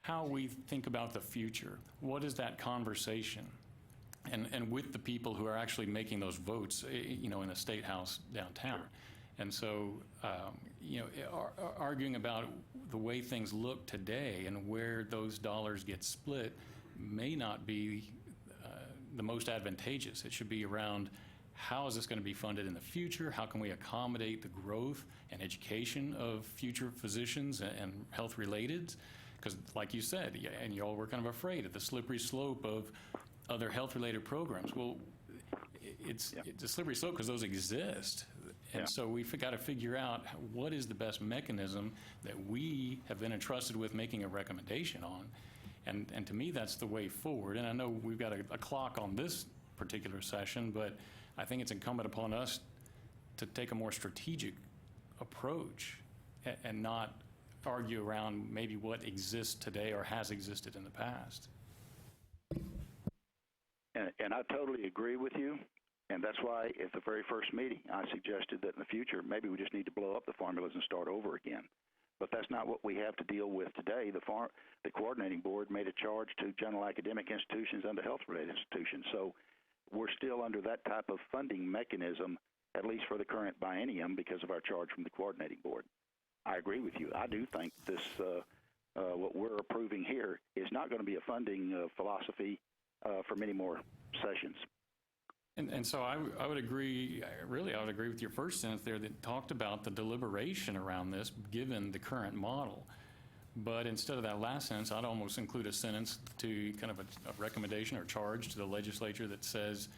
how we think about the future. What is that conversation? And with the people who are actually making those votes, in the State House downtown. And so, arguing about the way things look today and where those dollars get split may not be the most advantageous. It should be around how is this going to be funded in the future? How can we accommodate the growth and education of future physicians and health-related? Because like you said, and y'all were kind of afraid of the slippery slope of other health-related programs. Well, it's a slippery slope because those exist. And so we've got to figure out what is the best mechanism that we have been entrusted with making a recommendation on. And to me, that's the way forward. And I know we've got a clock on this particular session, but I think it's incumbent upon us to take a more strategic approach and not argue around maybe what exists today or has existed in the past. And I totally agree with you. And that's why at the very first meeting, I suggested that in the future, maybe we just need to blow up the formulas and start over again. But that's not what we have to deal with today. The coordinating board made a charge to general academic institutions and to health-related institutions. So we're still under that type of funding mechanism, at least for the current biennium, because of our charge from the coordinating board. I agree with you. I do think this, what we're approving here, is not going to be a funding philosophy for many more sessions. And so I would agree, really, I would agree with your first sentence there that talked about the deliberation around this, given the current model. But instead of that last sentence, I'd almost include a sentence to kind of a recommendation or charge to the legislature that says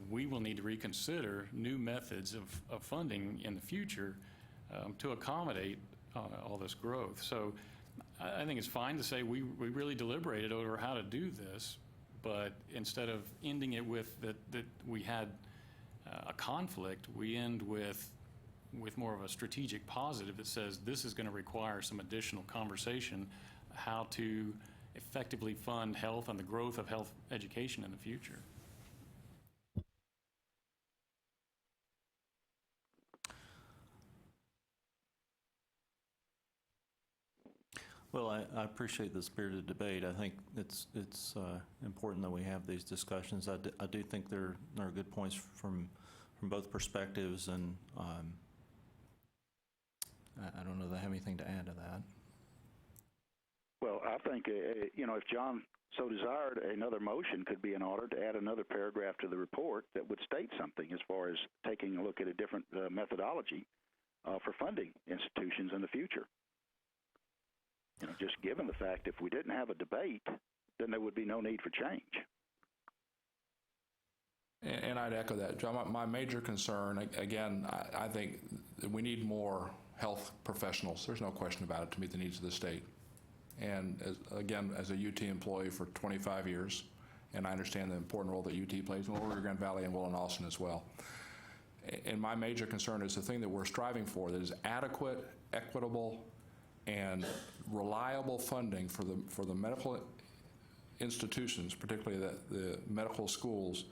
we will need to reconsider new methods of funding in the future to accommodate all this growth. So I think it's fine to say we really deliberated over how to do this, but instead of ending it with that we had a conflict, we end with more of a strategic positive that says this is going to require some additional conversation how to effectively fund health and the growth of health education in the future. Well, I appreciate the spirited debate. I think it's important that we have these discussions. I do think there are good points from from both perspectives, and I don't know that I have anything to add to that. Well, I think, if John so desired, another motion could be in order to add another paragraph to the report that would state something as far as taking a look at a different methodology for funding institutions in the future. Just given the fact if we didn't have a debate, then there would be no need for change. And I'd echo that, John. My major concern, again, I think that we need more health professionals. There's no question about it, to meet the needs of the state. And as a UT employee for 25 years, and I understand the important role that UT plays in Lower Grand Valley and Will and Austin as well. And my major concern is the thing that we're striving for, that is adequate, equitable, and reliable funding for the medical institutions, particularly the medical schools,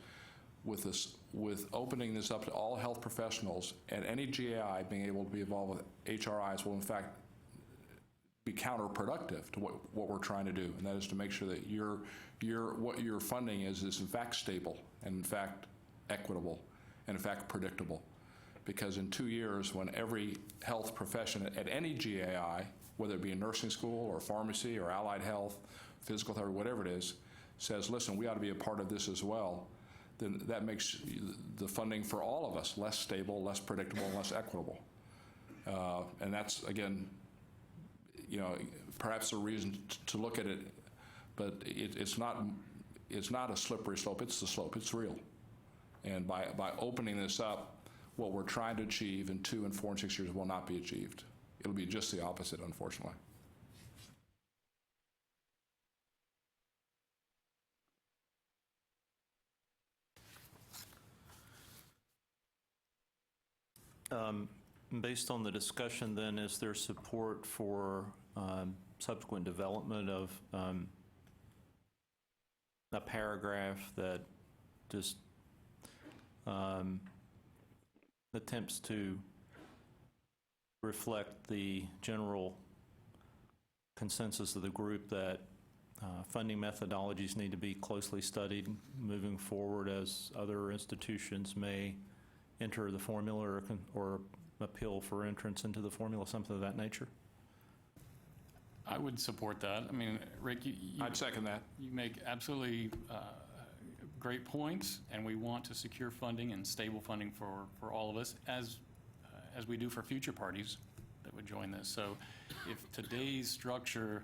with opening this up to all health professionals, and any GAI being able to be involved with HRIs will in fact be counterproductive to what we're trying to do, and that is to make sure that what your funding is in fact stable, and in fact equitable, and in fact predictable. Because in 2 years, when every health profession at any GAI, whether it be a nursing school or pharmacy or allied health, physical therapy, whatever it is, says, listen, we ought to be a part of this as well, then that makes the funding for all of us less stable, less predictable, and less equitable. And that's, again, perhaps a reason to look at it, but it's not a slippery slope. It's the slope. It's real. And by opening this up, what we're trying to achieve in 2 and 4 and 6 years will not be achieved. It'll be just the opposite, unfortunately. Based on the discussion, then, is there support for subsequent development of a paragraph that just attempts to reflect the general consensus of the group that funding methodologies need to be closely studied moving forward as other institutions may enter the formula or appeal for entrance into the formula, something of that nature? I would support that. I mean, Rick, I'd second that. You make absolutely great points, and we want to secure funding and stable funding for all of us, as we do for future parties that would join this. So if today's structure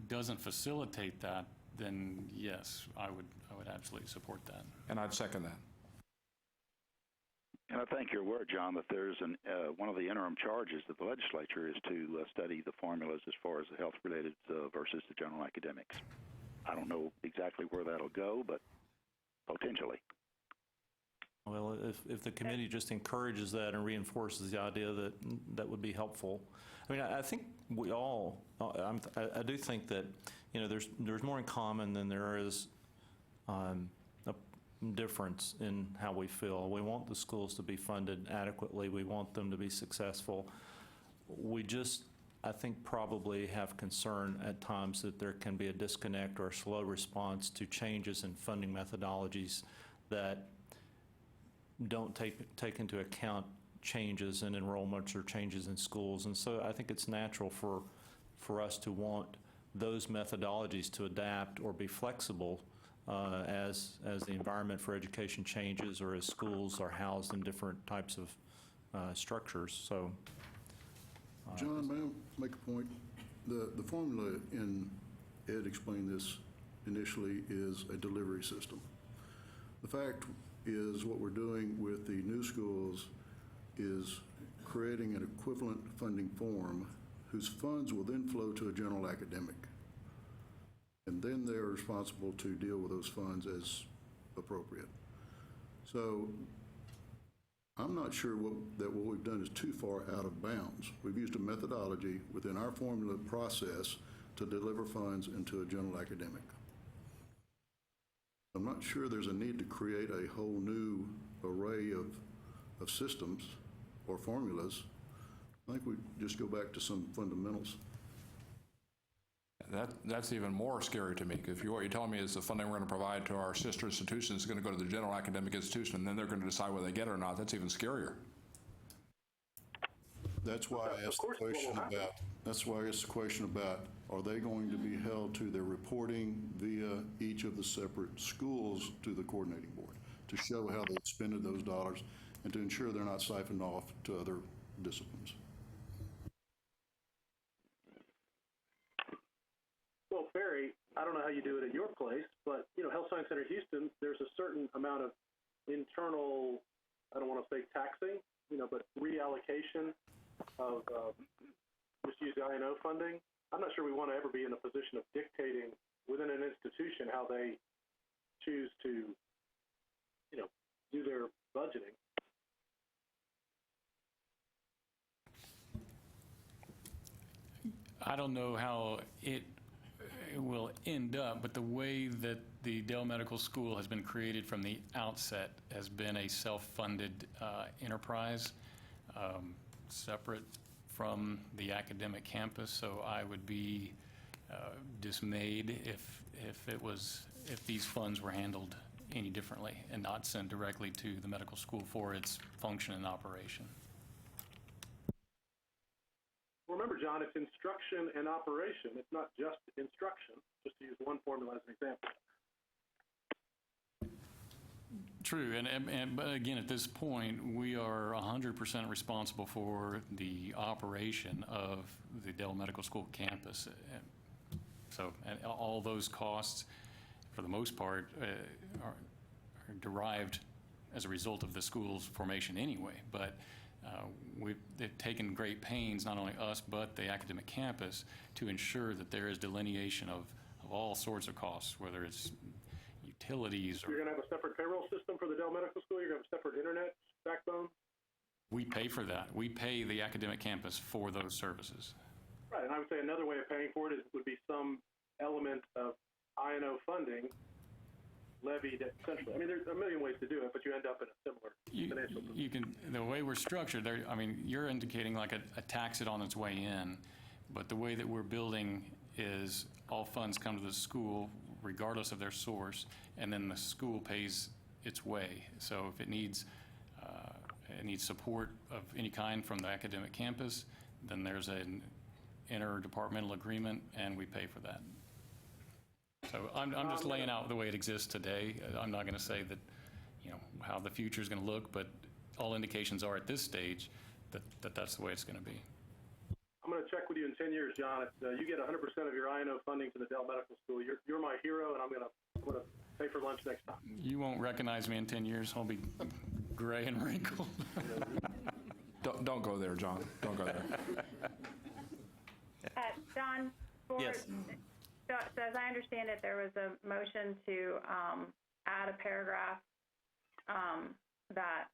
doesn't facilitate that, then yes, I would absolutely support that. And I'd second that. And I think your word, John, that there's one of the interim charges of the legislature is to study the formulas as far as the health-related versus the general academics. I don't know exactly where that'll go, but potentially. Well, if the committee just encourages that and reinforces the idea that would be helpful. I mean, I think we all, I do think that, there's more in common than there is a difference in how we feel. We want the schools to be funded adequately. We want them to be successful. We just, I think, probably have concern at times that there can be a disconnect or a slow response to changes in funding methodologies that don't take into account changes in enrollments or changes in schools. And so I think it's natural for us to want those methodologies to adapt or be flexible as the environment for education changes or as schools are housed in different types of structures. So, John, may I make a point? The formula, and Ed explained this initially, is a delivery system. The fact is what we're doing with the new schools is creating an equivalent funding form whose funds will then flow to a general academic. And then they're responsible to deal with those funds as appropriate. So I'm not sure that what we've done is too far out of bounds. We've used a methodology within our formula process to deliver funds into a general academic. I'm not sure there's a need to create a whole new array of systems or formulas. I think we just go back to some fundamentals. That's even more scary to me. If what you're telling me is the funding we're going to provide to our sister institutions is going to go to the general academic institution, and then they're going to decide whether they get it or not, that's even scarier. That's why I asked the question about, are they going to be held to their reporting via each of the separate schools to the coordinating board to show how they expended those dollars and to ensure they're not siphoned off to other disciplines? Well, Barry, I don't know how you do it at your place, but, Health Science Center Houston, there's a certain amount of internal, I don't want to say taxing, but reallocation of just use I&O funding. I'm not sure we want to ever be in a position of dictating within an institution how they choose to, do their budgeting. I don't know how it will end up, but the way that the Dell Medical School has been created from the outset has been a self-funded enterprise, separate from the academic campus. So I would be dismayed if these funds were handled any differently and not sent directly to the medical school for its function and operation. Remember, John, it's instruction and operation. It's not just instruction, just to use one formula as an example. True, but again, at this point, we are 100% responsible for the operation of the Dell Medical School campus. So, and all those costs, for the most part, are derived as a result of the school's formation anyway. But they've taken great pains, not only us, but the academic campus, to ensure that there is delineation of all sorts of costs, whether it's utilities or... You're going to have a separate payroll system for the Dell Medical School? You're going to have a separate internet backbone? We pay for that. We pay the academic campus for those services. Right, and I would say another way of paying for it would be some element of I&O funding levied centrally. I mean, there's a million ways to do it, but you end up in a similar financial position. You can, the way we're structured, you're indicating like a tax it on its way in, but the way that we're building is all funds come to the school regardless of their source, and then the school pays its way. So if it needs support of any kind from the academic campus, then there's an interdepartmental agreement, and we pay for that. So I'm just laying out the way it exists today. I'm not going to say that, how the future is going to look, but all indications are at this stage that that's the way it's going to be. I'm going to check with you in 10 years, John. If you get 100% of your I&O funding to the Dell Medical School, you're my hero, and I'm going to pay for lunch next time. You won't recognize me in 10 years. I'll be gray and wrinkled. Don't go there, John. Don't go there. John, Yes. So as I understand it, there was a motion to add a paragraph that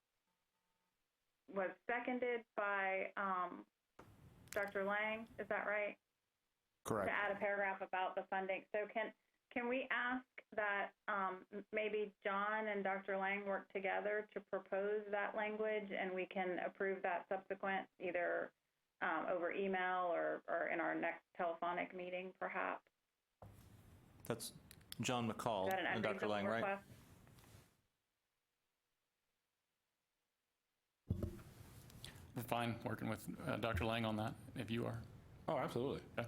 was seconded by Dr. Lang. Is that right? Correct. To add a paragraph about the funding. So can we ask that maybe John and Dr. Lang work together to propose that language, and we can approve that subsequent, either over email or in our next telephonic meeting, perhaps? That's John McCall Is that an and Dr. Lang, unreasonable right? request? We're fine working with Dr. Lang on that, if you are. Oh, absolutely. Yeah.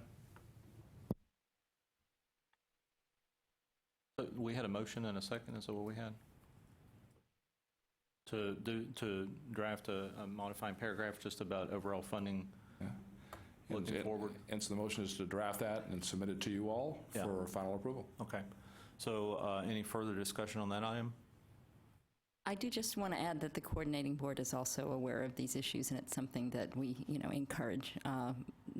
We had a motion and a second, is that what we had? To draft a modifying paragraph just about overall funding looking forward? And so the motion is to draft that and submit it to you all for final approval. Okay. So any further discussion on that item? I do just want to add that the coordinating board is also aware of these issues, and it's something that we, encourage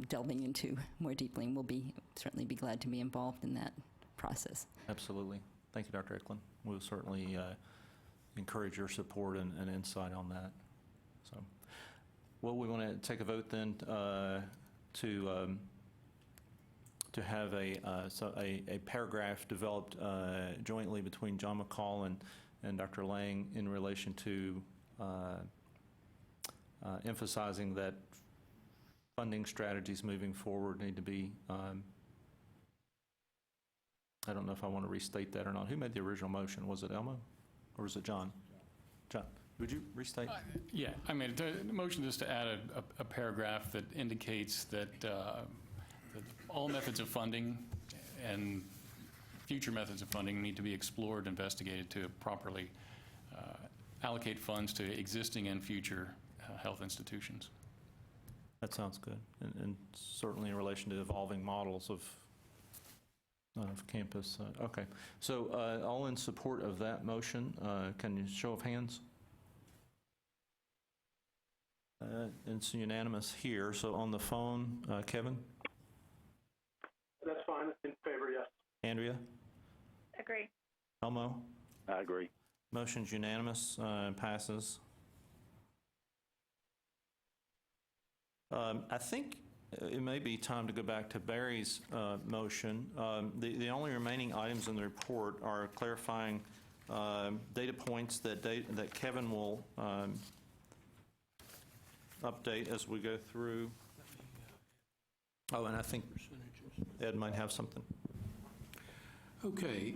delving into more deeply, and we'll certainly be glad to be involved in that process. Absolutely. Thank you, Dr. Eklund. We'll certainly encourage your support and insight on that. So, well, we want to take a vote then to have a paragraph developed jointly between John McCall and Dr. Lang in relation to emphasizing that funding strategies moving forward need to be I don't know if I want to restate that or not. Who made the original motion? Was it Elmo or was it John? John, would you restate? Yeah, I made a motion just to add a paragraph that indicates that all methods of funding and future methods of funding need to be explored, investigated to properly allocate funds to existing and future health institutions. That sounds good. And certainly in relation to evolving models of campus. Okay. So all in support of that motion, can you show of hands? It's unanimous here. So on the phone, Kevin? That's fine. In favor, yes. Andrea? Agree. Elmo? I agree. Motion's unanimous, passes. I think it may be time to go back to Barry's motion. The only remaining items in the report are clarifying data points that Kevin will update as we go through. Oh, and I think Ed might have something. Okay.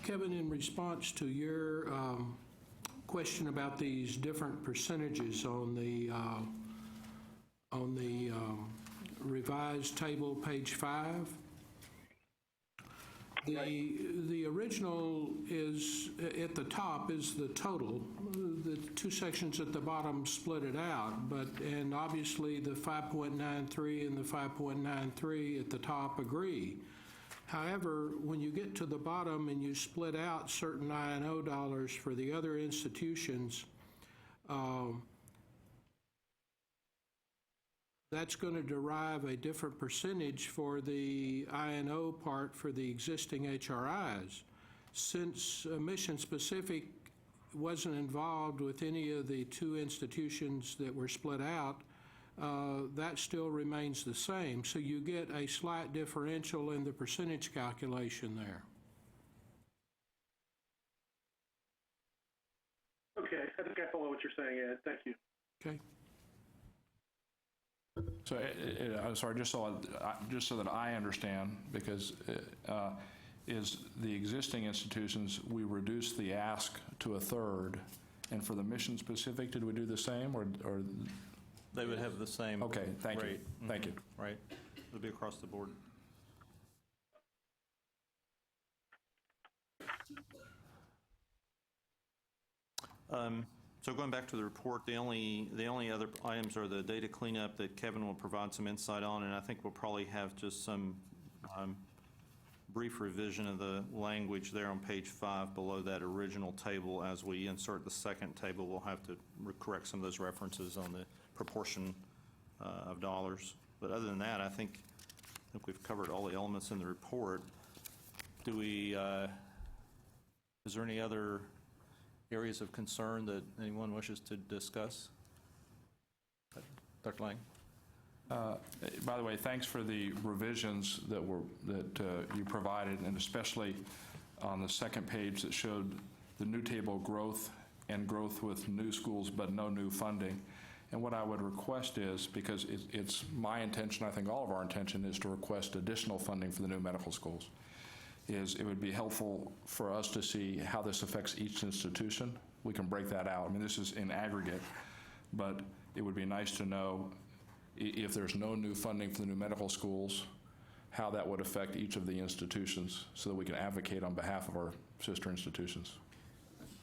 Kevin, in response to your question about these different percentages on the revised table, page 5, the original is, at the top is the total. The two sections at the bottom split it out, and obviously the 5.93 and the 5.93 at the top agree. However, when you get to the bottom and you split out certain I&O dollars for the other institutions, that's going to derive a different percentage for the I&O part for the existing HRIs. Since Mission Specific wasn't involved with any of the two institutions that were split out, that still remains the same. So you get a slight differential in the percentage calculation there. Okay, I think I follow what you're saying, Ed. Thank you. Okay. So, I'm sorry, just so that I understand, because is the existing institutions, we reduce the ask to a third, and for the mission specific, did we do the same, or They would have the same okay? Thank you. rate. Thank you. Right. It'll be across the board. So going back to the report, the only other items are the data cleanup that Kevin will provide some insight on, and I think we'll probably have just some brief revision of the language there on page 5 below that original table. As we insert the second table, we'll have to correct some of those references on the proportion of dollars. But other than that, I think we've covered all the elements in the report. Do we? Is there any other areas of concern that anyone wishes to discuss? Dr. Lang? By the way, thanks for the revisions that you provided, and especially on the second page that showed the new table growth and growth with new schools but no new funding. And what I would request is, because it's my intention, I think all of our intention is to request additional funding for the new medical schools, is it would be helpful for us to see how this affects each institution. We can break that out. I mean, this is in aggregate, but it would be nice to know if there's no new funding for the new medical schools, how that would affect each of the institutions so that we can advocate on behalf of our sister institutions.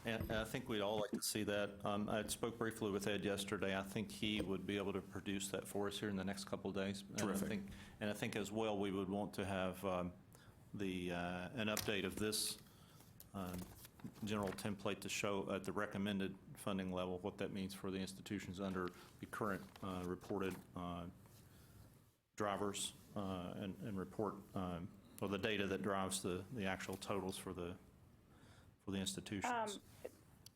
And I think we'd all like to see that. I spoke briefly with Ed yesterday. I think he would be able to produce that for us here in the next couple of days. Terrific. And I think as well we would want to have an update of this general template to show at the recommended funding level what that means for the institutions under the current reported drivers and report, or the data that drives the actual totals for the institutions.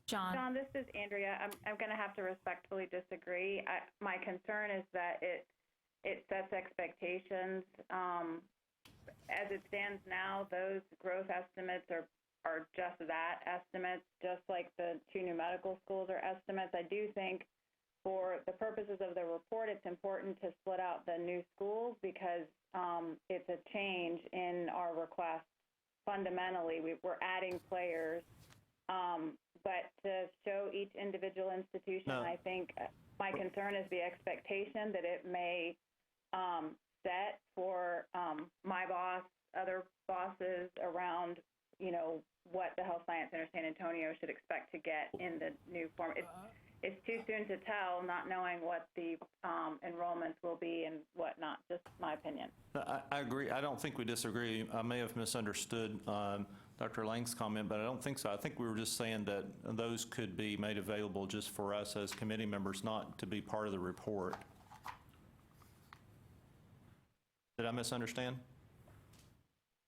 John, this is Andrea. I'm going to have to respectfully disagree. My concern is that it sets expectations. As it stands now, those growth estimates are just that, estimates, just like the two new medical schools are estimates. I do think for the purposes of the report, it's important to split out the new schools because it's a change in our request. Fundamentally, we're adding players, but to show each individual institution, No. I think my concern is the expectation that it may set for my boss, other bosses around, what the Health Science Center San Antonio should expect to get in the new form. It's too soon to tell, not knowing what the enrollments will be and whatnot, just my opinion. I agree. I don't think we disagree. I may have misunderstood Dr. Lang's comment, but I don't think so. I think we were just saying that those could be made available just for us as committee members, not to be part of the report. Did I misunderstand?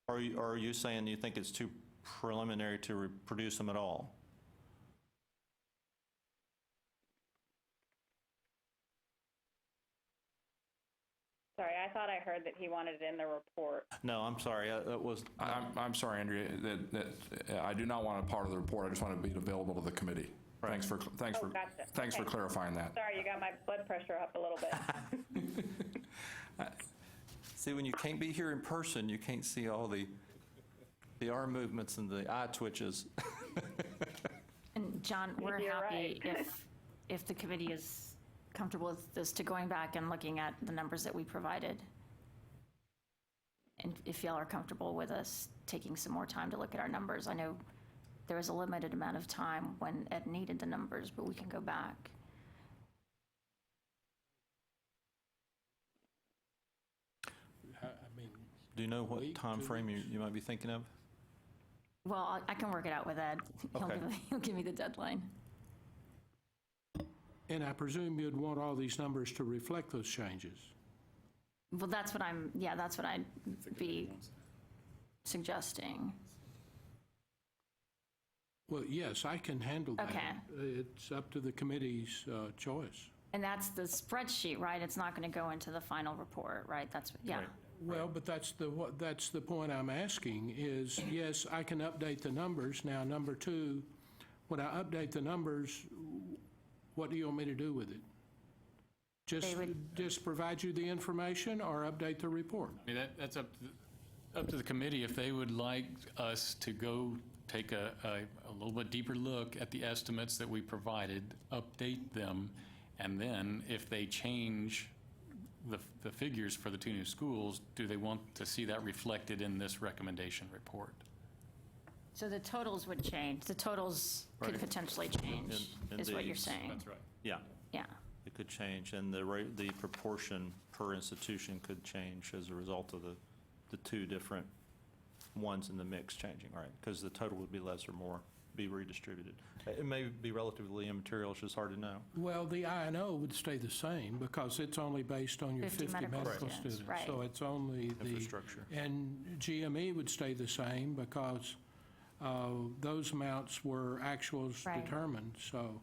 Or are you saying you think it's too preliminary to produce them at all? Sorry, I thought I heard that he wanted it in the report. No, I'm sorry. That was. I'm sorry, Andrea, that I do not want a part of the report. I just want to be available to the committee. Right. Thanks for Gotcha. clarifying that. Sorry, you got my blood pressure up a little bit. See, when you can't be here in person, you can't see all the arm movements and the eye twitches. And John, we're You're happy right. if the committee is comfortable with this, to going back and looking at the numbers that we provided. And if y'all are comfortable with us taking some more time to look at our numbers. I know there was a limited amount of time when Ed needed the numbers, but we can go back. Do you know what Week, time 2 frame weeks? you might be thinking of? Well, I can work it out with Ed. Okay. He'll give me the deadline. And I presume you'd want all these numbers to reflect those changes. Well, that's what I'd be suggesting. Well, yes, I can handle that. Okay. It's up to the committee's choice. And that's the spreadsheet, right? It's not going to go into the final report, right? Yeah. Right. Well, but that's the point I'm asking is, yes, I can update the numbers. Now, number two, when I update the numbers, what do you want me to do with it? Just provide you the information or update the report? I mean, that's up to the committee. If they would like us to go take a little bit deeper look at the estimates that we provided, update them, and then if they change the figures for the two new schools, do they want to see that reflected in this recommendation report? So the totals would change. The totals could Right. potentially change, In is what you're these. saying. That's right. Yeah, Yeah. it could change, and the proportion per institution could change as a result of the two different ones in the mix changing, right? Because the total would be less or more, be redistributed. It may be relatively immaterial, it's just hard to know. Well, the I&O would stay the same because it's only based on your 50 50 medical medical students, students. right. So it's only the... Infrastructure. And GME would stay the same because those amounts were actuals Right. determined. So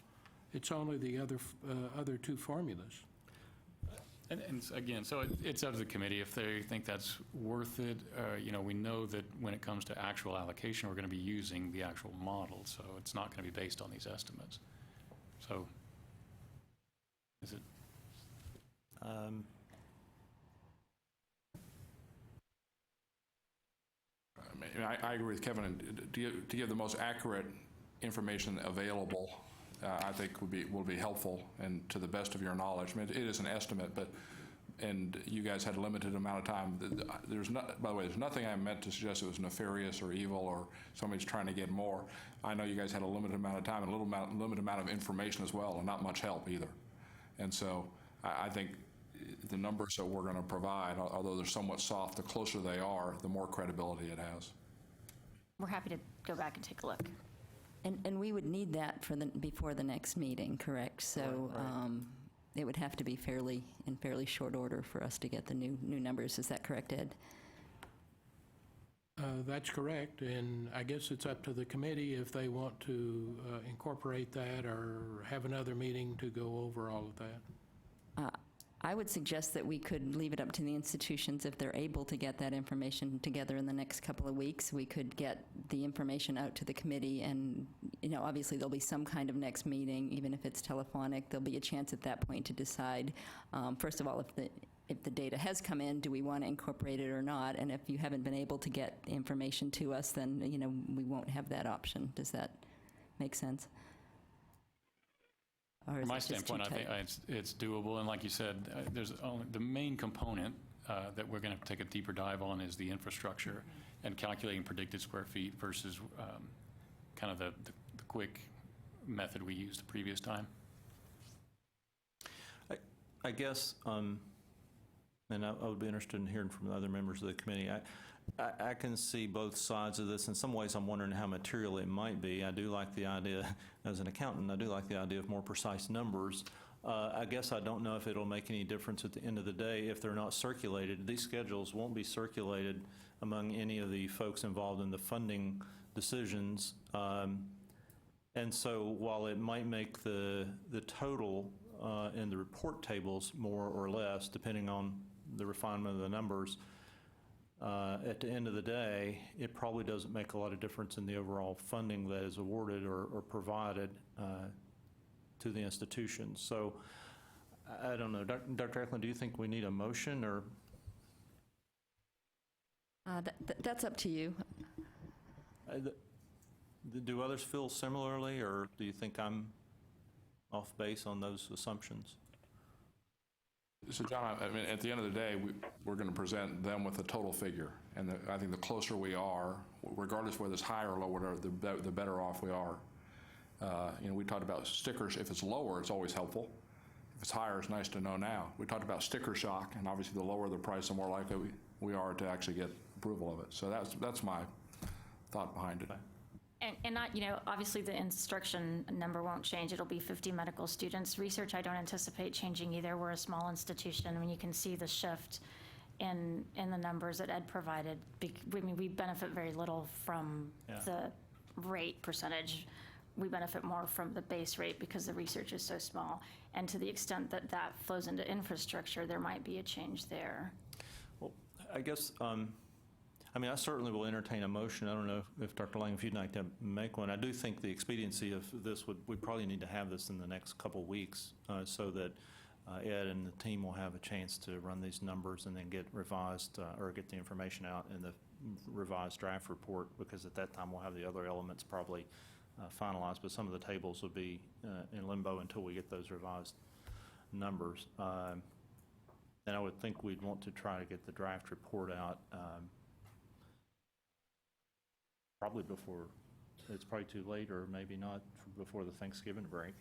it's only the other two formulas. And again, so it's up to the committee if they think that's worth it. We know that when it comes to actual allocation, we're going to be using the actual model, so it's not going to be based on these estimates. So, is it? I agree with Kevin. And to give the most accurate information available, I think will be helpful and to the best of your knowledge. I mean, it is an estimate, and you guys had a limited amount of time. By the way, there's nothing I meant to suggest it was nefarious or evil or somebody's trying to get more. I know you guys had a limited amount of time and a limited amount of information as well, and not much help either. And so I think the numbers that we're going to provide, although they're somewhat soft, the closer they are, the more credibility it has. We're happy to go back and take a look. And we would need that before the next meeting, correct? So Right. it would have to be in fairly short order for us to get the new numbers. Is that correct, Ed? That's correct, and I guess it's up to the committee if they want to incorporate that or have another meeting to go over all of that. I would suggest that we could leave it up to the institutions if they're able to get that information together in the next couple of weeks. We could get the information out to the committee, and, obviously there'll be some kind of next meeting, even if it's telephonic. There'll be a chance at that point to decide, first of all, if the data has come in, do we want to incorporate it or not? And if you haven't been able to get information to us, then, we won't have that option. Does that make sense? Or is From my it just too standpoint, I tight? think it's doable, and like you said, there's only, the main component that we're going to take a deeper dive on is the infrastructure and calculating predicted square feet versus kind of the quick method we used the previous time. I guess, and I would be interested in hearing from the other members of the committee. I can see both sides of this. In some ways, I'm wondering how material it might be. I do like the idea, as an accountant, I do like the idea of more precise numbers. I guess I don't know if it'll make any difference at the end of the day if they're not circulated. These schedules won't be circulated among any of the folks involved in the funding decisions. And so while it might make the total in the report tables more or less, depending on the refinement of the numbers, at the end of the day, it probably doesn't make a lot of difference in the overall funding that is awarded or provided to the institutions. So I don't know. Dr. Eklund, do you think we need a motion or? That's up to you. Do others feel similarly, or do you think I'm off base on those assumptions? So, John, I mean, at the end of the day, we're going to present them with a total figure. And I think the closer we are, regardless of whether it's higher or lower, the better off we are. We talked about stickers. If it's lower, it's always helpful. If it's higher, it's nice to know now. We talked about sticker shock, and obviously the lower the price, the more likely we are to actually get approval of it. So that's my thought behind it. And not, obviously the instruction number won't change. It'll be 50 medical students. Research, I don't anticipate changing either. We're a small institution. I mean, you can see the shift in the numbers that Ed provided. We benefit very little from the rate percentage. We benefit more from the base rate because the research is so small. And to the extent that that flows into infrastructure, there might be a change there. Well, I guess, I certainly will entertain a motion. I don't know if Dr. Lang, if you'd like to make one. I do think the expediency of this we probably need to have this in the next couple of weeks so that Ed and the team will have a chance to run these numbers and then get revised or get the information out in the revised draft report, because at that time we'll have the other elements probably finalized, but some of the tables will be in limbo until we get those revised numbers. And I would think we'd want to try to get the draft report out probably before, it's probably too late, or maybe not before the Thanksgiving break.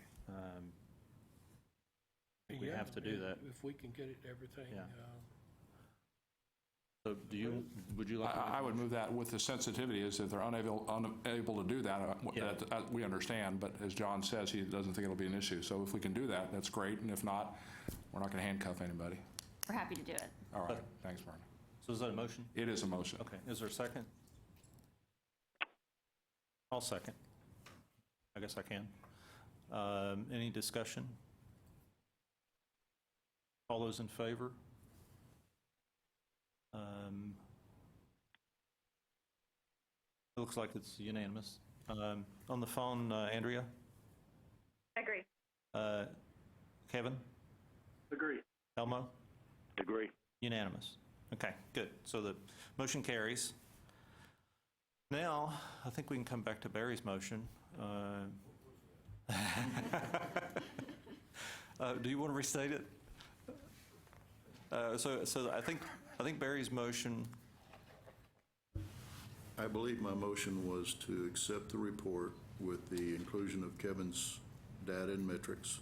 We have to do that. If we can get it, everything. Yeah. So would you like? I would move that with the sensitivity is if they're unable to do that, we understand, but as John says, he doesn't think it'll be an issue. So if we can do that, that's great, and if not, we're not going to handcuff anybody. We're happy to do it. All right, thanks, Bernie. So is that a motion? It is a motion. Okay, is there a second? I'll second. I guess I can. Any discussion? All those in favor? It looks like it's unanimous. On the phone, Andrea? Agree. Kevin? Agree. Elmo? Agree. Unanimous. Okay, good. So the motion carries. Now, I think we can come back to Barry's motion. Do you want to restate it? So I think Barry's motion. I believe my motion was to accept the report with the inclusion of Kevin's data and metrics,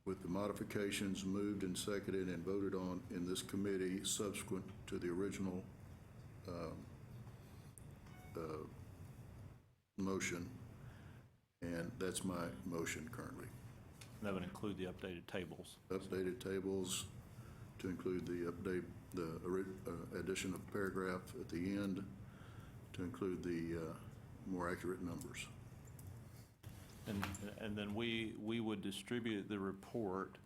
with the modifications moved and seconded and voted on in this committee subsequent to the original motion, and that's my motion currently. That would include the updated tables. Updated tables to include the addition of paragraph at the end to include the more accurate numbers. And then we would distribute the report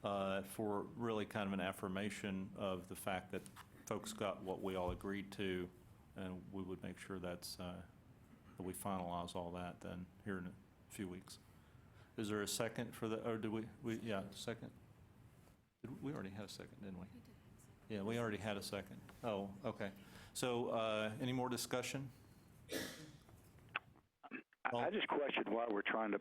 for really kind of an affirmation of the fact that folks got what we all agreed to, and we would make sure that we finalize all that then here in a few weeks. Is there a second for the, or do yeah, second? We already had a second, didn't we? Yeah, we already had a second. Oh, okay. So any more discussion? I just questioned why we're trying to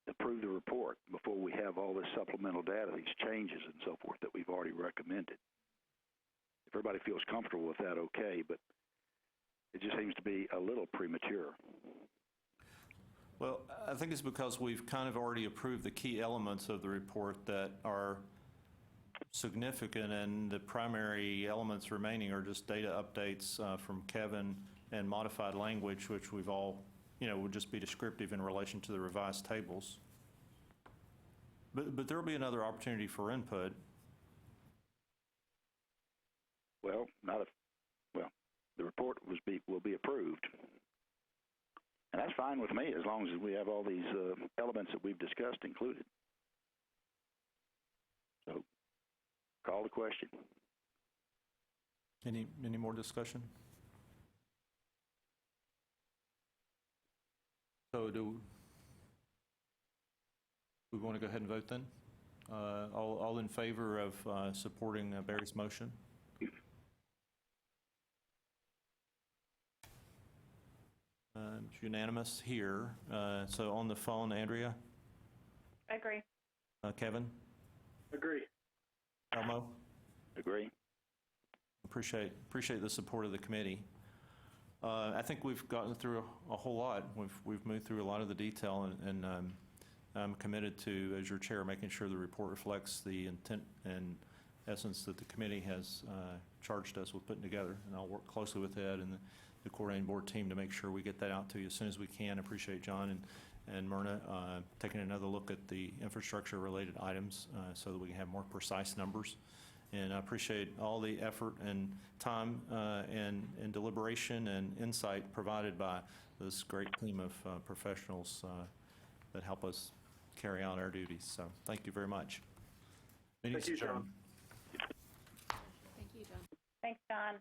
approve the report before we have all this supplemental data, these changes and so forth that we've already recommended. If everybody feels comfortable with that, okay, but it just seems to be a little premature. Well, I think it's because we've kind of already approved the key elements of the report that are significant, and the primary elements remaining are just data updates from Kevin and modified language, which we've all, would just be descriptive in relation to the revised tables. But there'll be another opportunity for input. Well, the report will be approved. And that's fine with me as long as we have all these elements that we've discussed included. So, call the question. Any more discussion? So do we want to go ahead and vote then? All in favor of supporting Barry's motion? It's unanimous here. So on the phone, Andrea? Agree. Kevin? Agree. Elmo? Agree. Appreciate the support of the committee. I think we've gotten through a whole lot. We've moved through a lot of the detail, and I'm committed to, as your chair, making sure the report reflects the intent and essence that the committee has charged us with putting together. And I'll work closely with Ed and the coordinating board team to make sure we get that out to you as soon as we can. Appreciate John and Myrna taking another look at the infrastructure-related items so that we can have more precise numbers. And I appreciate all the effort and time and deliberation and insight provided by this great team of professionals that help us carry out our duties. So thank you very much. Thank you, John. Thank you, John. Thanks, John.